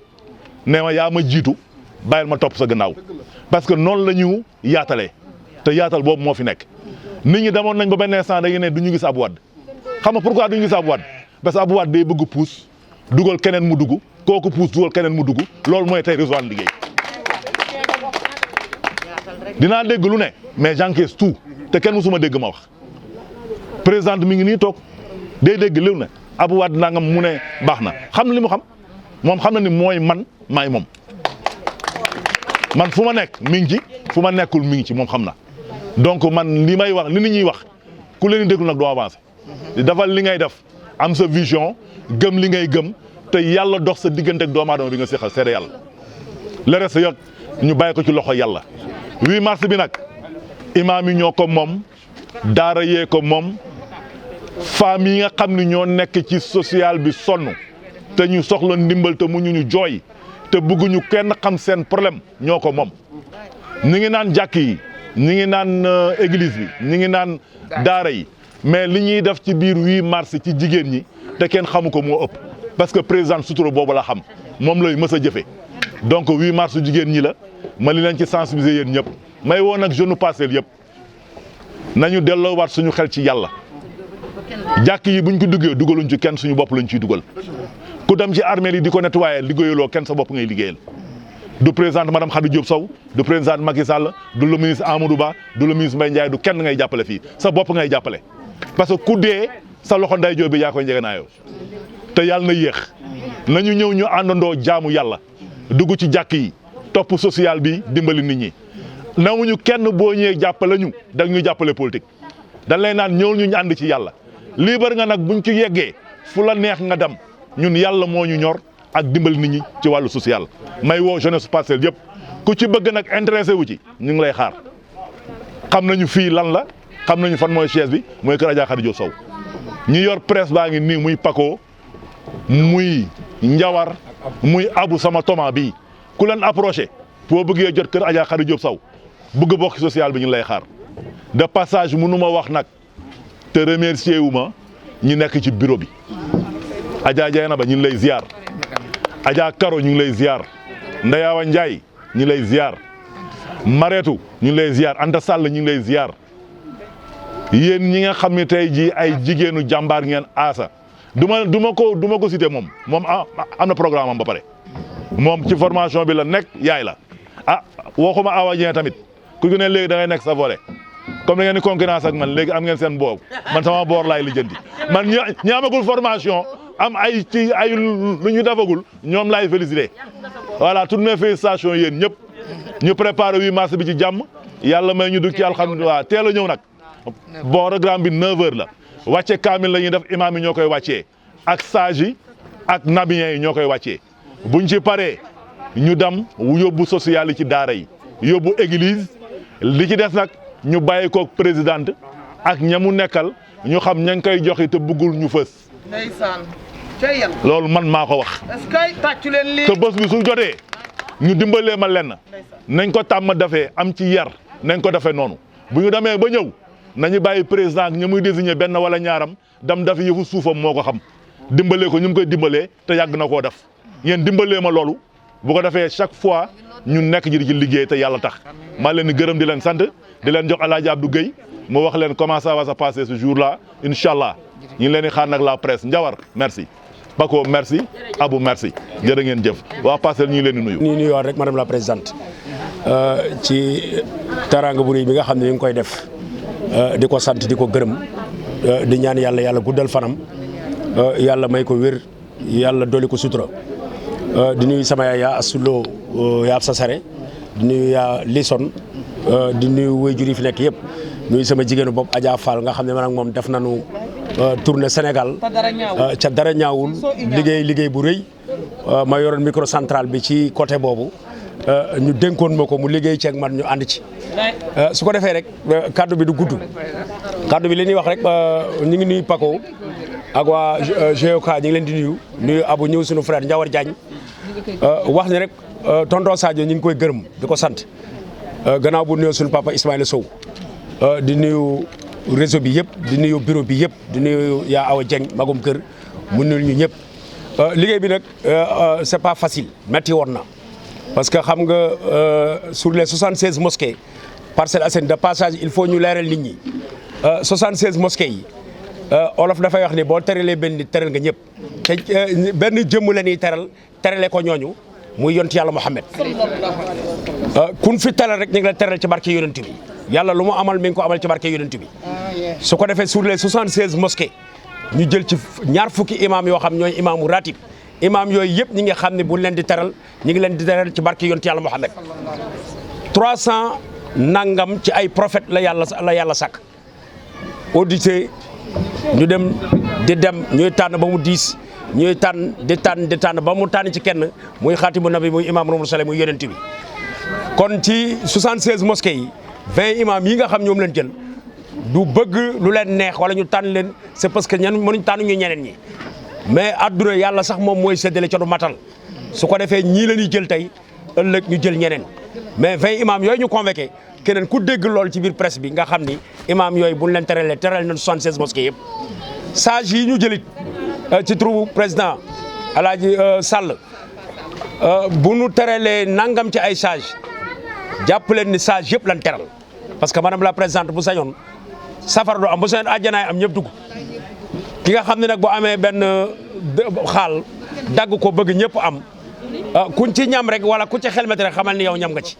nee ma yaa ma jiitu bàyyil ma topp sa gannaaw parce que noonu la ñu yaatalee te yaatal boobu moo fi nekk nit ñi demoon nañ ba benn instant da ngeen ne du ñu gis Abou Wade xam nga pourquoi du ñu gis Abou Wade parce que Abou Wade day bëgg pousse dugal keneen mu dugg kooku pousse dugal keneen mu dugg loolu mooy tey réseau And Liggéey dinaa dégg lu ne mais j'encaisse tout te kenn musuma dégg ma wax présidente mi ngi nii toog day dégg léw ne Abou Wade nangam mu ne baax na xam na li mu xam moom xam na ni mooy man maay moom man fu ma nekk mi ngi ci fu ma nekkul mi ngi ci moom xam na donc man li may wax li nit ñuy wax ku leen di déglu nag doo avancé dafal li ngay def am sa vision gëm li ngay gëm te yàlla dox sa diggante ak doomu aadama bi nga seqal seede yàlla le reste yot ñu bàyyi ko ci loxo yàlla 8 mars bi nag imaam yi ñoo ko moom daara yee ko moom femmes yi nga xam ni ñoo nekk ci social bi sonn te ñu soxla ndimbal te mu ñu jooy te bëgguñu kenn xam seen problème ñoo ko moom ñi ngi naan jàkk yi ñi ngi naan église bi ñi ngi naan daara yi mais li ñuy def ci biir 8 mars ci jigéen ñi te kenn xamu ko moo ëpp parce que président sutura boobu la xam moom lay mës a jëfe donc 8 mars jigéen ñi la ma li leen ci sensibiliser yéen ñëpp may woon nag jeune Parcelles yëpp nañu delloowaat suñu xel ci yàlla jàkk yi buñ ko duggee dugaluñ ci kenn suñu bopp lañ ciy dugal ku dem ci armée yi di ko nettoyer liggéeyaloo kenn sa bopp ngay liggéeyal du présidente madame Khady Diop Sow du président Macky Sall du le ministre Amadou Ba du le ministre Mbaye Ndiaye du kenn ngay jàppale fii sa bopp ngay jàppale parce que ku dee sa loxo nday joo bi yaa koy njëganaayoo te yàlla na yéex nañu ñëw ñu àndandoo jaamu yàlla dugg ci jàkk yi topp social bi dimbali nit ñi nawuñu kenn boo ñëwee jàppale ñu da ñu jàppale politique dañ lay naan ñëw ñu ànd ci yàlla lii bari nga nag buñ ci yeggee fu la neex nga dem ñun yàlla moo ñu ñor ak dimbali nit ñi ci wàllu social may woo jeunesse Parcelles yëpp ku ci bëgg nag intéressé wu ci ñu ngi lay xaar xam nañu fii lan la xam nañu fan mooy chaise bi mooy kër Adja Khady Diop Sow ñi yor presse baa ngi nii muy Paco muy Njawar muy Abu sama toma bii ku leen approché boo bëggee jot kër Adja Khady Diop Sow bëgg bokk social bi ñu lay xaar de passage mënu ma wax nag te remercier wu ma ñi nekk ci bureau bi Adja Dieyna ba ñu ngi lay ziar Adja Karo ñu ngi lay ziar Ndayawa Ndiaye ñu ngi lay ziar Mareetu ñu ngi lay ziar Anta Sall ñu ngi lay ziar yéen ñi nga xam ne tey jii ay jigéenu jàmbaar ngeen aasa du ma ko cité moom am na programme am ba pare moom ci formation bi la nekk yaay la waxuma Awa Dieng tamit ku ne léegi da ngay nekk sa volet comme da ngeen di concurrence ak man léegi am ngeen seen boobu man sama boor laay lijjanti man ñi amagul formation am ay lu ñu defagul ñoom laay félicité voilà toutes mes félicitations yéen ñëpp ñu préparé 8 mars bi ci jàmm yàlla may ñu dugg ci alhamdulilah teel a ñëw nag bon programme bi 9h la wàcce kaamil la ñuy def imaam yi ñoo koy wàccee ak sage yi ak nabiyen yi ñoo koy wàccee buñ ci paree ñu dem yóbbu social yi ci daara yi yóbbu église li ci des nag ñu bàyyi koog présidente ak ñamu nekkal ñu xam ña ngi koy joxe te bëggul ñu fës. ndeysaan cey yàlla loolu man maa ko wax. est-ce que tàccu leen lii. te bés bi su jotee ñu dimbalee ma lenn nañ ko tàmm defee am ci yar nañ ko defee noonu bu ñu demee ba ñëw nañu bàyyi président ak ña muy désigné benn wala ñaaram dem dafa yëfu suufam moo ko xam dimbalee ko ñu mu koy dimbalee te yàgg na koo def yéen dimbalee ma loolu bu ko defee chaque fois ñu nekk ji di ci liggéey te yàlla tax maa leen di gërëm di leen sant di leen jox El Hadj Abdou Guèye mu wax leen comment ça va se passer ce jour là incha allah ñu ngi leen di xaar nag la presse Njawar merci Paco merci Abou merci jërë ngeen jëf waa Parcelles ñu ngi leen di nuyu. ñu nuyuwaat rek madame la présidente ci teraanga bu rëy bi nga xam ne ñu ngi koy def di ko sant di ko gërëm di ñaan yàlla guddal fanam yàlla may ko wér yàlla dolli ko sutura di nuyu sama yaay yaa Asulo yaa sa sare di nuyu yaa Lison di nuyu waajur yi fi nekk yëpp nuyu sama jigéenu bopp Adja Fall nga xam ne man ak moom def nañu tournée Sénégal ca dara ñaawul liggéey bu rëy ma yoroon microcentral bi ci côté boobu ñu dénkoon ma ko mu liggéey ci ak man ñu ànd ci su ko defee rek kaddu bi du gudd kaddu bi li ñuy wax rek ñu ngi nuyu Paco ak waa GOK ñu ngi leen di nuyu Abou ñëw suñu frère Ndiawar Diagne wax ni rek tonton Sadio ñu ngi koy gërëm di ko sant gannaaw bu nuyoo suñu papa Ismaïla Sow di nuyu réseau bi yëpp di nuyu bureau bi yëpp di nuyu yaa Awa Dieng magum kër mu nuyu ñu ñëpp liggéey bi nag c'est pas facile metti woon na parce que xam nga sur les 76 mosquées Parcelles Assainies de passage il faut ñu leeral nit ñi 76 mosquées yi olof dafay wax ni boo teralee benn nit teral nga ñëpp te benn jëmm la ñuy terale ko ñooñu muy yont yàlla Muhammad kun fi teral rek ñu ngi la teral ci barke yonent bi yàlla lu mu amal mi ngi ko amal ci barke yonent bi su ko defee sur les 76 mosquées ñu jël ci ñaar fukki imam yoo xam ñooy imaamu ratib imam yooyu yëpp ñi nga xam ne bu leen di teral ñu ngi leen di teral ci barke yonent yàlla Muhammad 300 nangam ci ay prophètes la yàlla sàkk audité ñu dem ñuy tànn ba mu 10 ñuy tànn di tànn ba mu tànn ci kenn muy xaatimu nabi muy imam Muhammad muy yonent bi kon ci 76 mosquées yi 20 imam yi nga xam ñoom leen jël du bëgg lu leen neex wala ñu tànn leen c'est parce que mënuñ tànn ñu ñeneen ñi mais adduna yàlla sax moom mooy séddale ca du matal su ko defee ñii la ñuy jël tey ëllëg ñu jël ñeneen mais 20 imam yooyu ñu convoqué keneen ku dégg lool ci biir presse bi nga xam ni imam yooyu buñ leen teral nañ 76 mosquées yëpp sage yi ñu jëlit ci turu président Alaaji Sall bu nu teralee nangam ci ay sage jàpp leen ni sage yëpp lan teral parce que madame la présidente bu sañoon safara du am bu seen àjjanaay am ñëpp dugg ki nga xam ne nag bu amee benn xaal dagg ko bëgg ñëpp am kuñ ci ñam rek wala ku ci xelmet rek xamal ni yow ñam nga ci.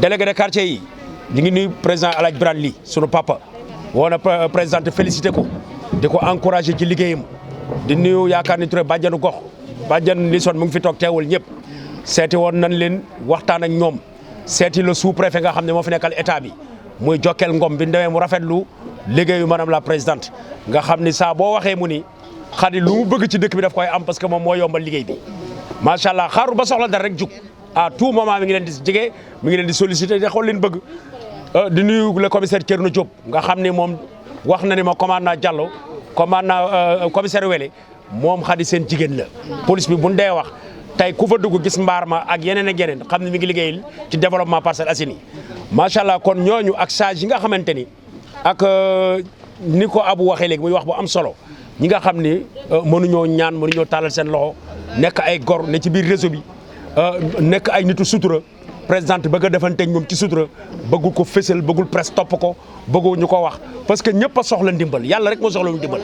délégué de quartier yi ñu ngi nuyu président El Hadj Birane Ly sunu papa woo na président félicité ko di ko encouragé ci liggéeyam di nuyu yaakaar ni Touré bàjjanu gox bàjjan li son mu ngi fi toog teewul ñëpp seeti woon nañ leen waxtaan ak ñoom seeti le sous préfet nga xam ne moo fi nekkal état bi muy Jokkel Ngom bi ndewee mu rafetlu liggéeyu madame la présidente nga xam ni saa boo waxee mu ni Khady lu mu bëgg ci dëkk bi daf koy am parce que moom moo yombal liggéey bi macha allah xaaru ba soxla dara rek jug à tout moment mi ngi leen di jege mi ngi leen di solliciter di xool leen bëgg di nuyu le commissaire Thierno Diop nga xam ne moom wax na ni ma commandant Diallo commandant commissaire Wele moom Khady seen jigéen la police bi bu ñu dee wax tey ku fa dugg gis mbaar ma ak yeneen ak yeneen xam ne mi ngi liggéeyal ci développement Parcelles Assainies macha allah kon ñooñu ak sage yi nga xamante ni ak ni ko Abou waxee léegi muy wax bu am solo ñi nga xam ni mënuñoo ñaan mënuñoo taalal seen loxo nekk ay gor ne ci biir réseau bi nekk ay nitu sutura présidente bëgg a defanteeg ñoom ci sutura bëggul ko fésal bëggul presse topp ko bëggul ñu ko wax parce que ñëpp a soxla ndimbal yàlla rek moo soxlawul ndimbal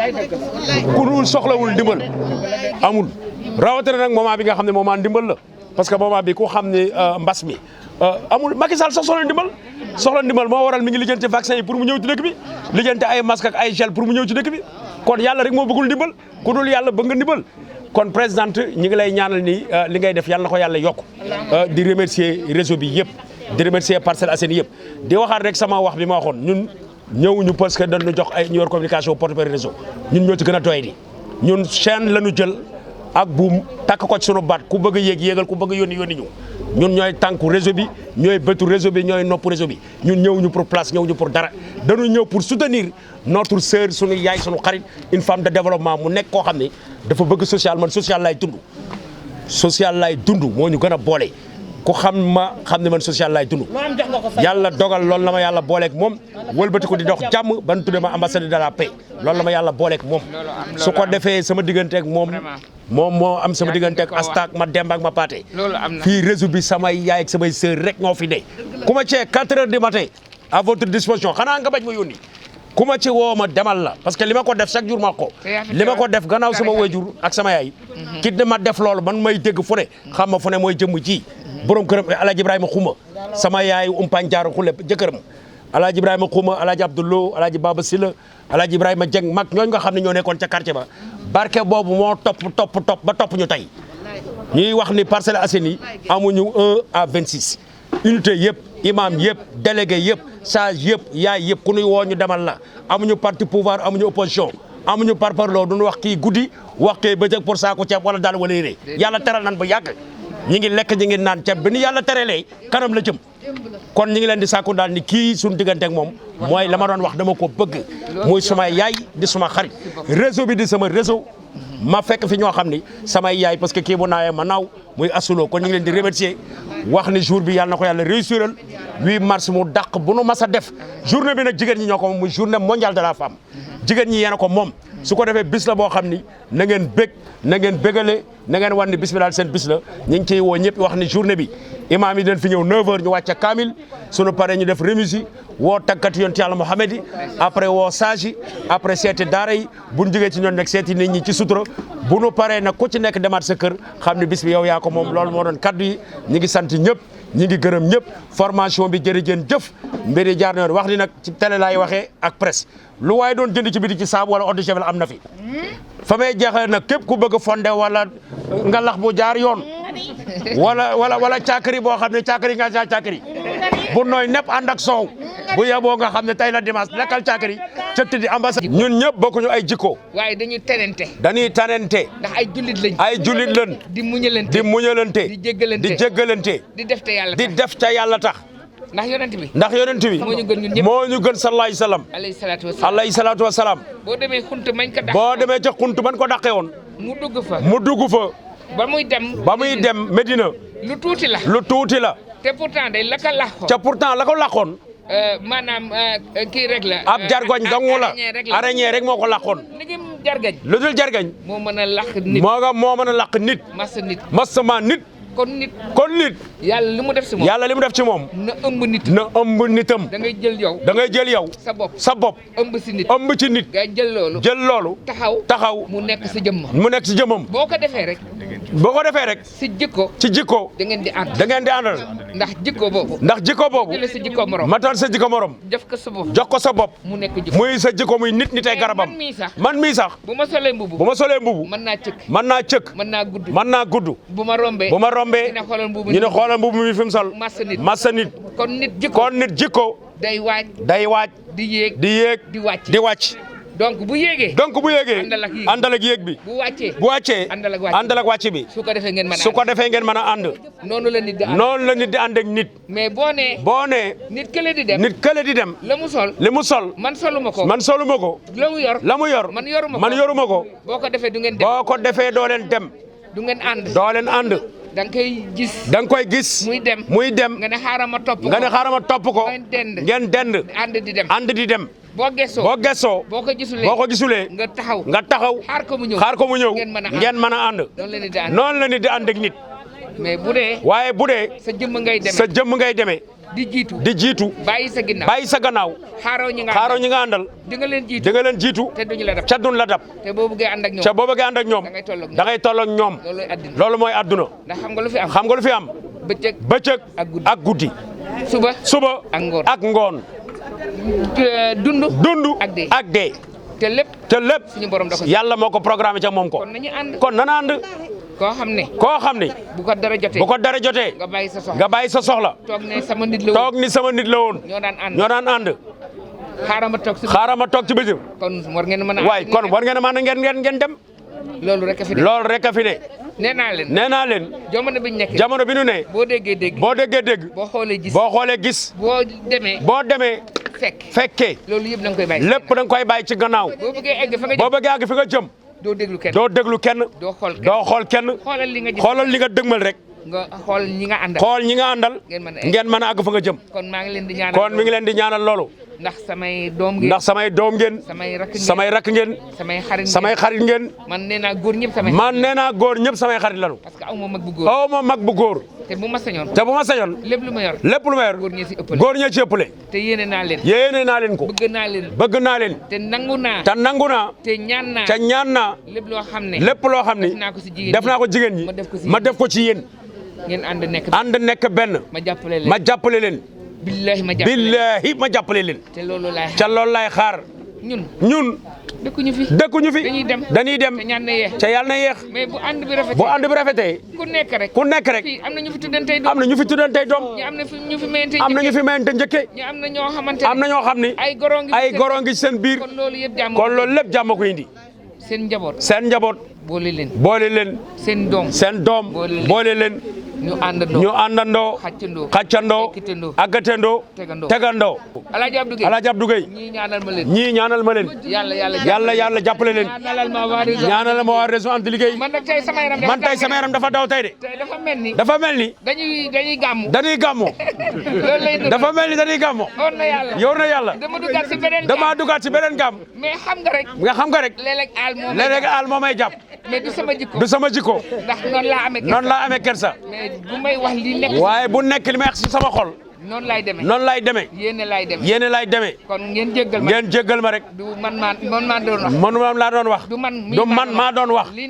ku dul soxlawul ndimbal amul rawatina nag moment bi nga xam ne moment ndimbal la parce que moment bi ku xam ne mbas mi amul Macky Sall sax soxla ndimbal moo waral mi ngi lijjanti vaccin yi pour mu ñëw ci dëkk bi lijjanti ay masque ak ay gel pour mu ñëw ci dëkk bi kon yàlla rek moo bëggul ndimbal ku dul yàlla bëgg nga ndimbal kon présidente ñi ngi lay ñaanal ni li ngay def yàlla na ko yàlla yokk di remercier réseau bi yëpp di remercier Parcelles Assainies yëpp di waxaat rek sama wax bi ma waxoon ñun ñëwuñu parce que dañu jox ay ñu yor communication porte-parole réseau ñun ñoo ci gën a doy di ñun chaîne la ñu jël ak buum takk ko ci sunu baat ku bëgg a yéeg yéegal ku bëgg a yónni ñu ñun ñooy tànku réseau bi ñooy bëtu réseau bi ñooy nopp réseau bi ñun ñëwuñu pour place ñëwuñu pour dara dañu ñëw pour soutenir notre sœur sunu yaay sunu xarit une femme de développement mu nekk koo xam ne dafa bëgg social man social lay dund moo ñu gën a boole ku xam ma xam ne man social lay dund yàlla dogal loolu la ma yàlla booleeg moom wëlbati ko di dox jàmm ban tudde ma ambassadeur de la paix loolu la ma yàlla booleeg moom su ko defee sama digganteeg moom moo am sama digganteeg astak ma demb ak ma paate fii réseau bi samay yaay ak samay sœur rek ñoo fi ne ku ma cee 4 heures du matin à votre disposition xanaa nga bañ ma yónni ku ma ci woo ma demal la parce que li ma ko def chaque jour ma ko li ma ko def gannaaw sama wayjur ak sama yaay ki dama def loolu man may dégg fu ne xam ma fu ne mooy jëmm ji borom këram Alaaji Ibrahima Xuma sama yaay umpañ jaaro xule jëkkëram Alaaji Ibrahima Xuma Alaaji Abdoulou Alaaji Baba Silla Alaaji Ibrahima Dieng mag ñooñu nga xam ne ñoo nekkoon ca quartier ba barke boobu moo topp ba topp ñu tey ñuy wax ni Parcelles Assainies amuñu 1 à 26 unité yëpp imam yëpp délégué yëpp sage yëpp yaay yëpp ku nuy woo ñu demal la amuñu parti pouvoir amuñu opposition amuñu parparloo duñu wax kii guddi wax kii bëccëg pour saako ceeb wala daal wala yére yàlla teral nan ba yàgg ñi ngi lekk ñi ngi naan ceeb bi ni yàlla terelee kanam la jëm kon ñi ngi leen di sàkku daal ni kii suñu diggante ak moom mooy la ma doon wax dama ko bëgg muy suma yaay di suma xarit réseau bi di sama réseau ma fekk fi ñoo xam ni samay yaay parce que kii bu naawee ma naaw muy asuloo kon ñu ngi leen di remercier wax ni jour bi yàlla na ko yàlla réussiral 8 mars mu dàq bu nu mas a def journée bi nag jigéen ñi ñoo ko moom muy journée mondiale de la femme jigéen ñi yéen a ko moom su ko defee bis la boo xam ni na ngeen bég na ngeen bégale na ngeen wan ni bis bi daal seen bis la ñu ngi ciy woo ñëpp wax ni journée bi imaam yi dañ fi ñëw 9h ñu wàcce kaamil sunu paree ñu def remise yi woo tàggati yonent yàlla Muhammad yi après woo sage yi après seeti daara yi bu ñu jógee ci ñoom nag seeti nit ñi ci sutura bu nu paree nag ku ci nekk demaat sa kër xam ne bis bi yow yaa ko moom loolu moo doon kaddu yi ñi ngi sant ñëpp ñi ngi gërëm ñëpp formation bi jërëjëf jëf mbiri jaar na yoon wax ni nag ci télé laay waxee ak presse lu waaye doon jënd ci biti ci saabu wala eau de javel am na fi fa may jeexee nag képp ku bëgg fonde wala ngalax bu jaar yoon wala caakiri boo xam ne caakiri nga sa caakiri bu nooy nepp ànd ak soow bu yeboo nga xam ne tey la dimanche lekkal caakiri ca tëddi ambassade ñun ñëpp bokkuñu ay jikko waaye dañuy tenente ndax ay jullit lañ di muñalante di jéggalante di def te yàlla tax ndax yonent bi moo ñu gën ñun ñëpp moo ñu gën sallallahu alayhi salaatu wa salaam boo demee xunt mañ ko dàqee boo demee ca xunt man ko dàqee woon mu dugg fa ba muy dem Medina lu tuuti la te pourtant day la ko laqoon maanaam kii rek la. ab jargoñ dong la arañee rek moo ko laqoon. ndigim jargañ. lu dul jargañ. moo mën a laq nit. moo mën a laq nit. masa nit. masama nit. kon nit yàlla li mu def ci moom na ëmb nitam da ngay jël yow sa bopp ëmb ci nit nga jël loolu taxaw mu nekk sa jëmmam boo ko defee rek ci jikko da ngeen di àndal ndax jikko boobu matal sa jikko morom jox ko sa bopp mu nekk jikko muy sa jikko muy nit ay garabam man mii sax bu ma solee mbubu mën naa cëkk mën naa gudd bu ma rombee ñu ne xoolal mbubu mi fi mu sol massa nit kon nit jikko day waaj di yéeg di wàcc donc bu yéegee àndal ak yéeg bi bu wàccee àndal ak wàcc bi su ko defee ngeen mën a ànd noonu la nit di ànd ak nit mais boo nee nit kële di dem li mu sol man soluma ko la mu yor man yoruma ko boo ko defee doo leen dem du ngeen ànd da nga koy gis muy dem nga ne xaaral ma topp ko ngeen dend ànd di dem boo gëstoo boo ko gisulee nga taxaw xaar ko mu ñëw ngeen mën a ànd noonu la nit di ànd ak nit mais waaye bu dee sa jëmm ngay demee di jiitu bàyyi sa gannaaw xaaroo ñi nga àndal di nga leen jiitu te duñ la dab te boo bëggee ànd ak ñoom da ngay toll ak ñoom loolu mooy àdduna ndax xam nga lu fi am bëccëg ak guddi suba ak ngoon dund ak dee te lépp yàlla moo ko programmé ca moom ko kon nana ànd koo xam ne bu ko dara jotee nga bàyyi sa soxla toog ni sama nit la woon ñoo daan ànd xaaral ma toog ci bëjëm kon war ngeen a mën a ngeen dem loolu rek a fi ne nee naa leen jamono bi ñu ne boo déggee dégg boo xoolee gis boo demee fekkee loolu yëpp da nga koy bàyyi lépp da nga koy bàyyi ci gannaaw boo bëggee àgg fi nga jëm doo déglu kenn doo xool kenn xoolal li nga dëgmal rek nga xool ñi nga àndal ngeen mën a àgg fa nga jëm kon mi ngi leen di ñaanal loolu ndax samay doom ngeen samay rakk ngeen samay xarit ngeen man nee naa góor ñëpp samay xarit lañu parce que aw ma mag bu góor te bu ma sañoon lépp lu ma yor góor ñee ci ëppale te yéene naa leen ko bëgg naa leen te nangu naa te ñaan naa lépp loo xam ne def naa ko jigéen ñi ma def ko ci yéen ngeen ànd nekk benn ma jàppale leen billahi ma jàppale leen te loolu laay xaar ñun dëkkuñu fi dañuy dem ca yàlla na yeex mais bu ànd bi rafetee ku nekk rek am na ñu fi tuddantey doom am na ñu fi mayante njëkke am na ñoo xam ne ay goro ngi seen biir kon loolu lépp jàmm ko indi seen njaboot boole leen seen doom boole leen ñu àndandoo xàccandoo àggatandoo tegandoo Alaaji Abdou Gueye ñii ñaanal ma leen yàlla jàppale leen ñaanal ma waa région Anta liggéey man tey sama yaram dafa daw tey de dafa mel ni dañuy gàmmo dafa mel ni dañuy gàmmo yor na yàlla dama dugaat ci beneen gàmm mais xam nga rek léeg-léeg aal moo may jàpp mais du sama jikko ndax noonu laa amee kersa bu may wax li nekk waaye bu nekk li may wax ci sama xol noonu laay demee yéene laay demee kon ngeen jéggal ma rek du man maa doon wax du man maa doon wax li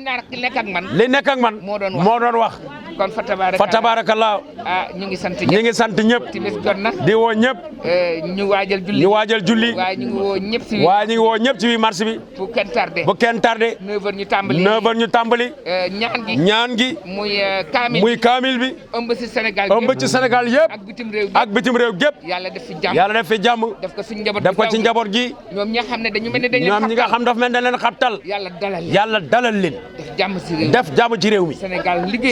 nekk ak man moo doon wax kon fa tabarakallah ñu ngi sant ñëpp timis jot na di woo ñëpp ñu waajal julli waaye ñu ngi woo ñëpp ci 8 mars bi bu kenn tardé 9h ñu tàmbali ñaan gi muy kaamil bi ëmb ci Sénégal yëpp ak bitim réew gépp yàlla def fi jàmm def ko ci njaboot gi ñoom ñi nga xam dafa mel ne leen xabtal yàlla dalal leen def jàmm ci réew mi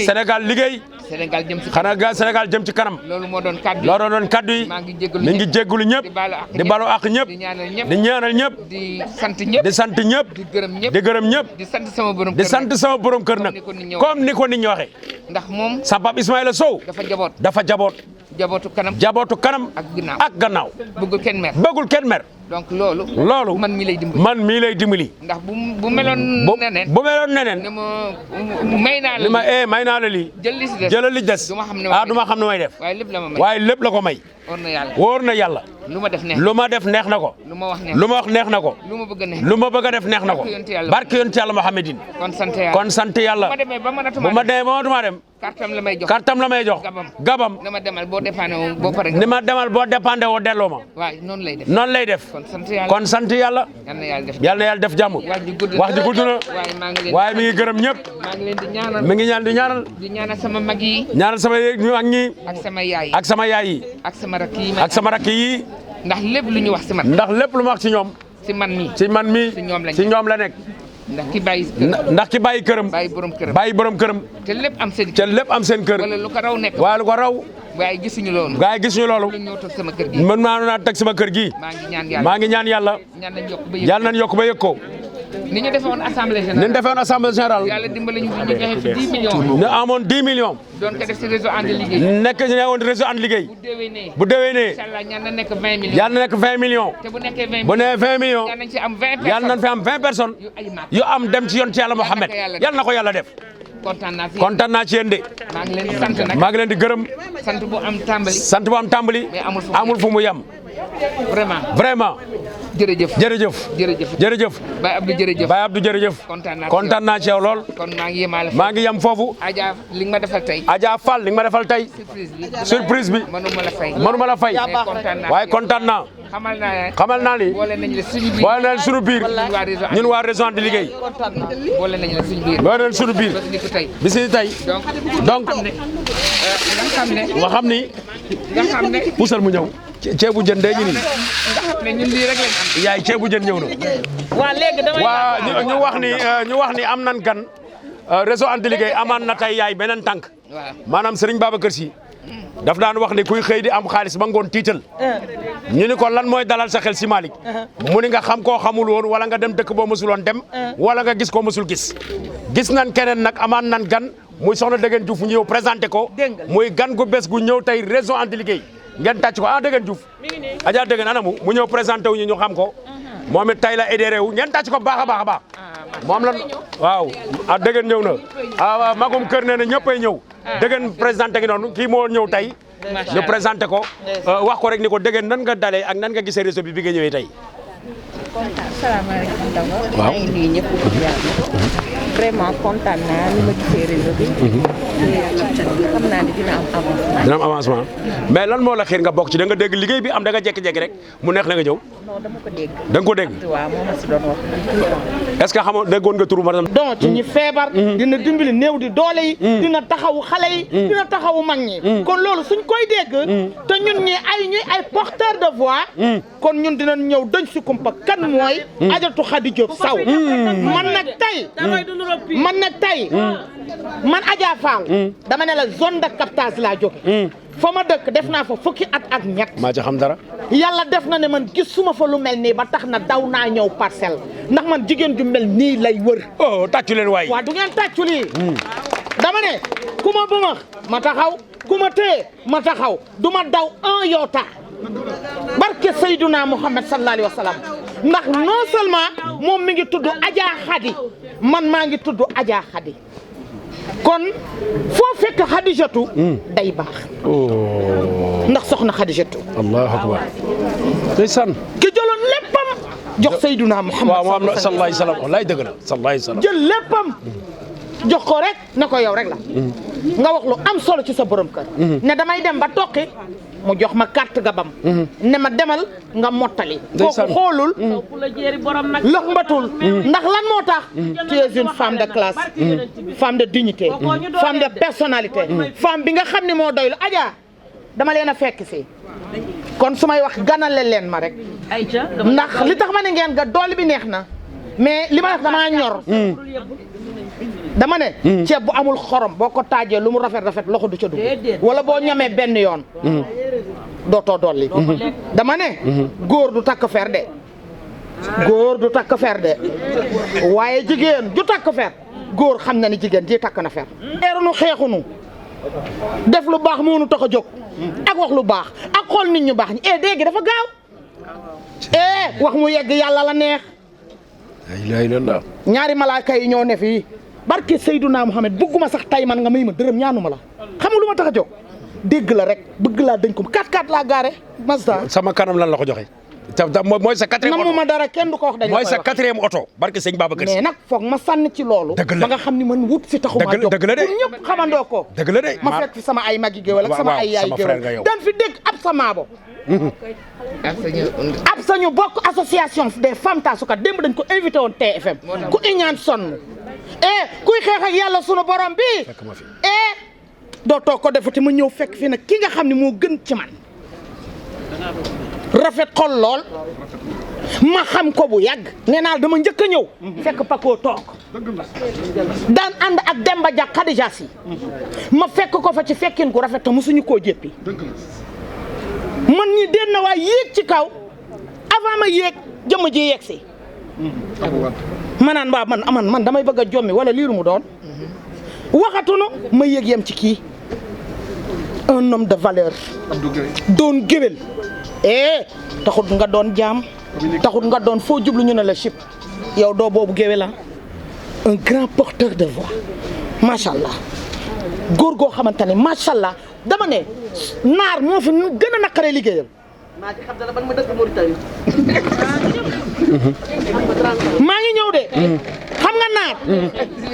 Sénégal liggéey Sénégal jëm ci kanam loolu doon kaddu yi mi ngi jéggulu ñëpp di balu ak ñëpp di ñaanal ñëpp di sant ñëpp di gërëm ñëpp di sant sama borom kër nag comme ni ko nit ñi waxee ndax moom sa pap Ismaïla Sow dafa jaboot jabootu kanam ak gannaaw bëggul kenn mer donc loolu. man mii lay dimbali. man mii lay dimbali. ndax bu meloon neneen. bu meloon neneen. ne ma may naa la lii may naa la lii. jëlal li des du ma xam ne may def. waaye lépp la ma may. waaye lépp la ko may. wóor na yàlla. lu ma def neex na ko. lu ma wax neex na ko. lu ma bëgg a def neex na ko. barke yonent yàlla Muhammadin. kon sant yàlla. bu ma demee ba mënatuma dem. kartam la may jox. gabam. ne ma demal boo dépendé boo pare. ni ma demal boo dépendé woo delloo ma. waaw noonu lay def. kon sant yàlla. yal na yàlla def jàmm. wax ji gudd na. waaye mi ngi gërëm ñëpp. mi ngi ñaan di ñaanal. di ñaanal sama mag yi. ñaanal sama mag ñi. ak sama yaay. ak sama yaay yi. ak sama rakk yi. ak sama rakk yi. ndax lépp lu ñu wax ci man. ndax lépp lu ma wax ci ñoom. ci man mii. ci ñoom la nekk. ndax ki bàyyi këram. bàyyi borom këram. te lépp am seen kër. wala lu ko raw nekk. waaye lu ko raw. waaye gisuñu loolu. mën naa teg sama kër gi. maa ngi ñaan yàlla. yàlla nañ yokk ba yëg ko. ni ñu defee woon assemblée générale. yàlla dimbali ñu joxe fi 10 millions. ñu amoon 10 millions. doon ko def ci réseau ànd liggéey. nekk ñu ne woon réseau ànd liggéey. bu déwénee. inchaallah ñaan na nekk 20 millions. yàlla na nekk 20 millions. te bu nekkee 20 millions. bu nee 20 millions. yàlla nañ ci am 20 personnes. yàlla nañ fi am 20 personnes. yu am dem ci yoon ci yàlla Muhammad. yàlla na ko yàlla def. kontaan naa ci yéen de. maa ngi leen di sant nag. maa ngi leen di gërëm. sant bu am tàmbali. mais amul fu mu yem. vraiment. jërëjëf. Baye Abdou jërëjëf. kontaan naa ci yow lool. kon maa ngi yem foofu. Adja li nga ma defal tey. Adja Fall li nga ma defal tey. surprise bi. mënuma la fay. waaye kontaan naa. xamal naa ni. boole nañ la suñu biir. ñun waa région di liggéey. boole nañ la suñu biir. bis ni tey. donc. nga xam ni. puusal mu ñëw. ceebu jën de ñu nii. yaay ceebu jën ñëw na. waa léegi damay ñu wax ni am nan gan. réseau anti liggéey amaan na tey yaay beneen tànk. maanaam Serigne Babacar Sy. daf daan wax ni kuy xëy di am xaalis ba ngoon tiital. ñu ni ko lan mooy dalal sa xel si Malick. mu ni nga xam koo xamul woon wala nga dem dëkk boo mësul woon dem. wala nga gis koo mësul gis. gis nan keneen nag amaan nan gan muy soxna Degen Diouf ñëw présenté ko. muy gan gu bés gu ñëw tey réseau anti liggéey. ngeen tàcc ko Degen Diouf. Adja Degen anamu mu ñëw présenté wu ñu xam ko. moom it tey la aidé réew ngeen tàcc ko baax a baax. moom la waaw Degen ñëw na magum kër nee na ñëppay ñëw. Degen présenté gi noonu kii moo ñëw tey. ñu présenté ko wax ko rek ni ko Degen nan nga dalee ak nan nga gisee réseau bi nga ñëwee tey. Asalaamaaleykum. waaw maa ngi nuyu ñëpp vraiment kontaan naa ni ma gisee réseau bi. xam naa ne dina am avancement. dina am avancement mais lan moo la xiir nga bokk ci da nga dégg liggéey bi am da nga jékki-jékki rek mu neex na nga ñëw. non dama ko dégg. da nga ko dégg. waaw moo ma si doon wax. est-ce que xamoon déggoon nga turu madame. don ci ñi feebar. dina dimbali néew di doole yi. dina taxawu xale yi. dina taxawu mag ñi. kon loolu suñ koy dégg. te ñun ñuy ay porteur de voix. kon ñun dinañ ñëw dañ si kumpa kan mooy. Adjatou Khady Diop Sow. man nag tey. man Adja Fall. dama ne la zone de captage laa jóge. fa ma dëkk def naa fa fukki at ak ñett. maa ci xam dara. yàlla def na ne man gisuma fa lu mel nii ba tax na daw naa ñëw parcelle ndax man jigéen ju mel nii lay wër. oh tàccu leen waay. waaw du ngeen tàccu lii. dama ne ku ma bëmax ma taxaw ku ma téye ma taxaw du ma daw un yoota barke Seydouna Muhammad sallallahu alayhi wa sallam ndax non seulement moom mi ngi tudd Adja Khady man maa ngi tudd Adja Khady kon foo fekk Khadijatu day baax ndax soxna Khadijatu allahu akbar ndeysaan ki jëloon léppam jox Seydouna Muhammad sallallahu alayhi wa sallam wallaay dëgg la sallallahu alayhi wa sallam jël léppam jox ko rek na ko yow rek la nga wax lu am solo ci sa borom kër ne damay dem ba toqi mu jox ma carte gabam ne ma demal nga mottali kooku xoolul lox mbatul ndax lan moo tax tu es une femme de classe femme de dignité femme de personnalité femme bi nga xam ne moo doylu Adja dama leen a fekk si kon su may wax ganale leen ma rek ndax li tax ma ne ngeen nga doole bi neex na mais li ma def damaa ñor dama ne ceeb bu amul xorom boo ko taajee lu mu rafet rafet loxo du ca dugg wala boo ñamee benn yoon dootoo dolli dama ne góor du takk fer de góor du takk fer de waaye jigéen ju takk fer góor xam na ni jigéen ji takk na fer eerunu xeexunu def lu baax moo nu tax a jóg ak wax lu baax ak xool nit ñu baax ñi dégg dafa gaaw wax mu yegg yàlla la neex. la ilaha illallah. ñaari malaaka yi ñoo ne fii barke Seydouna Mohamed bëgguma sax tay man nga may ma dërëm ñaanuma la xam nga lu ma tax a jóg dégg la rek bëgg laa dañ ko 4x4 laa gaare Mazda. sama kanam lan la ko joxe. mooy sa quatrième oto namuma dara kenn du ko wax dañ mooy sa quatrième oto barke sëñ Babacar Si. mais nag foog ma sànni ci loolu. dëgg la ba nga xam ni man wut si taxuma jóg. dëgg la de pour ñëpp xamandoo ko. dëgg la de ma fekk fi sama ay magi géwél ak sama ay yaay géwél dan fi dégg ab sa maabo ab sañu bokk association des femmes taasukat démb dañ ko invité woon TFM ku iñaan sonn kuy xeex ak yàlla sunu borom bi doo toog ko defati ma ñëw fekk fi nag ki nga xam ne moo gën ci man rafet xol lool ma xam ko bu yàgg nee naa dama njëkk a ñëw fekk Paco toog daan ànd ak Demba Dia Khadija Si ma fekk ko fa ci fekkin gu rafet te mosuñu koo jéppi man ñi den na waay yéeg ci kaw avant ma yéeg jëmm ji yéeg si ma naan waa man damay bëgg a jommi wala liiru mu doon waxatunu ma yéeg yem ci kii un homme de valeur doon géwél taxut nga doon jaam taxut nga doon foo jublu ñu ne la chip yow doo boobu géwél la un grand porteur de voix macha allah góor goo xamante ne macha allah dama ne naar moo fi gën a naqaree liggéeyam. maa ngi xam dara ban ma dëkk Mauritanie. maa ngi ñëw de. xam nga naar.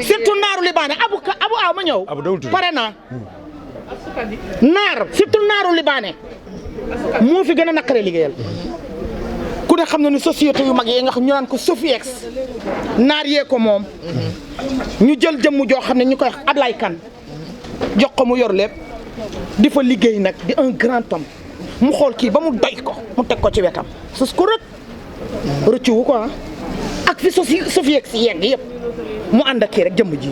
surtout naaru libaane abu aw ma ñëw. pare naa. naar surtout naaru libaane moo fi gën a naqaree liggéeyal. ku ne xam na ni société yu mag yi nga xam ñu naan ko Sofiex naar yee ko moom. ñu jël jëmm joo xam ne ñu koy wax Ablaye Kane jox ko mu yor lépp. di fa liggéey nag di un grand homme mu xool kii ba mu doy ko mu teg ko ci wetam sus ko rek rëccu wu ko ak fi Sofiex si yegg yëpp mu ànd ak kii rek jëmm ji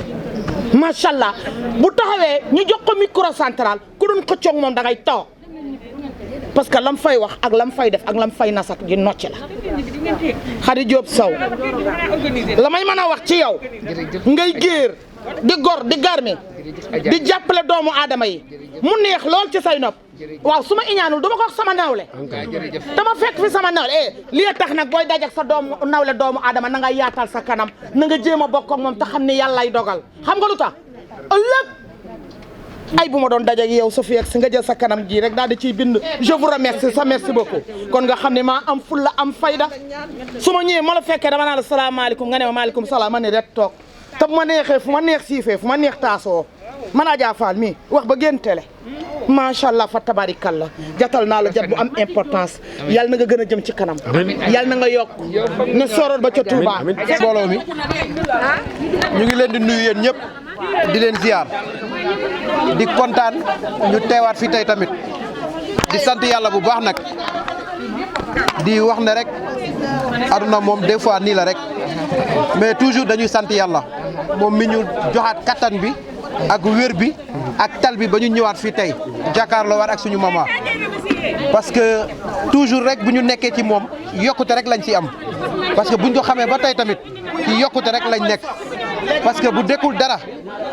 macha allah bu taxawee ñu jox ko micro central ku doon xëccoog moom da ngay taw parce que lam fay wax ak lam fay def ak lam fay nasak gi nocc la Khady Diop Sow la may mën a wax ci yow ngay géer di gor di garmi di jàppale doomu aadama yi mu neex lool ci say nopp waaw su ma iñaanul dama ko wax sama nawle dama fekk fi sama nawle li tax nag booy dajak sa doomu nawle doomu aadama na nga yaatal sa kanam na nga jéem a bokk ak moom te xam ni yàllay dogal xam nga lu tax ëllëg ay bu ma doon dajak yow Sofiex si nga jël sa kanam ji rek daal di ciy bind je vous remercie sa merci beaucoup kon nga xam ne maa am fulla am fayda su ma ñëwee ma la fekkee dama naa la salaamaaleykum nga ne ma maaleykum salaam ma ne rek toog te bu ma neexee fu ma neex siifee fu ma neex taasoo man Adja Fall mi wax ba génn télé macha allah fa tabarikalla jatal naa la jat bu am importance yàlla na nga gën a jëm ci kanam yàlla na nga yokk ne soroot ba ca Touba. mbooloo mi ñu ngi leen di nuyu yéen ñëpp di leen ziar di kontaan ñu teewaat fi tey tamit di sant yàlla bu baax nag di wax ne rek aduna moom des fois nii la rek mais toujours dañuy sant yàlla moom mi ñu joxaat kattan bi ak wér bi ak tal bi ba ñu ñëwaat fii tey jàkkaarloo waat ak suñu maman parce que toujours rek bu ñu nekkee ci moom yokkute rek lañ ci am parce que buñ ko xamee ba tey tamit ci yokkute rek lañ nekk parce que bu dekkul dara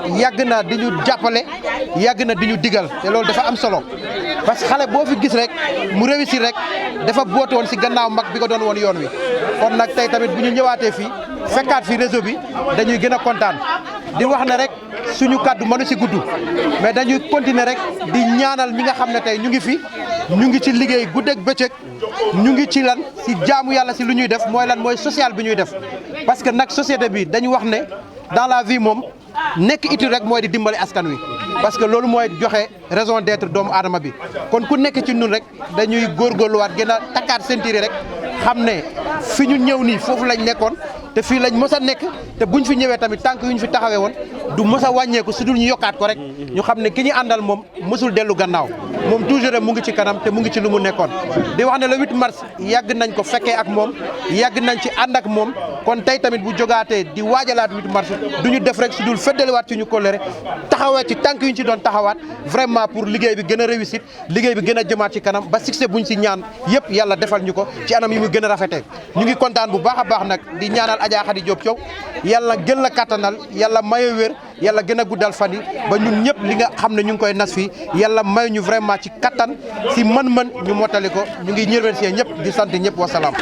yàgg na di ñu jàppale yàgg na di ñu digal te loolu dafa am solo parce que xale boo fi gis rek mu réussir rek dafa boote woon si gannaaw mag bi ko doon woon yoon wi kon nag tey tamit bu ñu ñëwaatee fii fekkaat fi réseau bi dañuy gën a kontaan di wax ne rek suñu kàddu mënu si gudd mais dañuy continuer rek di ñaanal ñi nga xam ne tey ñu ngi fi ñu ngi ci liggéey guddeeg bëccëg ñu ngi ci lan si jaamu yàlla si lu ñuy def mooy lan mooy social bi ñuy def parce que nag société bi dañu wax ne dans la vie moom nekk utile rek mooy di dimbali askan wi parce que loolu mooy joxe raison d'être doomu aadama bi kon ku nekk ci ñun rek dañuy góorgóorluwaat gën a takkaat sentiir rek xam ne fi ñu ñëw nii foofu lañ nekkoon te fii lañ mës a nekk te buñ fi ñëwee tamit tànk yu ñu fi taxawee woon du mës a wàññeeku su dul ñu yokkaat ko rek ñu xam ne ki ñu àndal moom mësul dellu gannaaw moom toujours rek mu ngi ci kanam te mu ngi ci lu mu nekkoon di wax ne le 8 mars yàgg nañ ko fekkee ak moom yàgg nañ ci ànd ak moom kon tey tamit bu jogaatee di waajalaat 8 mars du ñu def rek su dul feddaliwaat ci ñu kóllëre taxawaat ci tànk yu ñu ci doon taxawaat vraiment pour liggéey bi gën a réussite liggéey bi gën a jëmaat ci kanam ba succès buñ ci ñaan yëpp yàlla defal ñu ko ci anam yi mu gën a rafetee ñu ngi kontaan bu baax a baax nag di ñaanal Adja Khady Diop Sow yàlla gën la kattanal yàlla maye wér yàlla gën a guddal fan yi ba ñun ñëpp li nga xam ne ñu ngi koy nas fii yàlla may ñu vraiment ci kattan si mën-mën ñu mottali ko ñu ngi remercier ñëpp di sant ñëpp wasalaam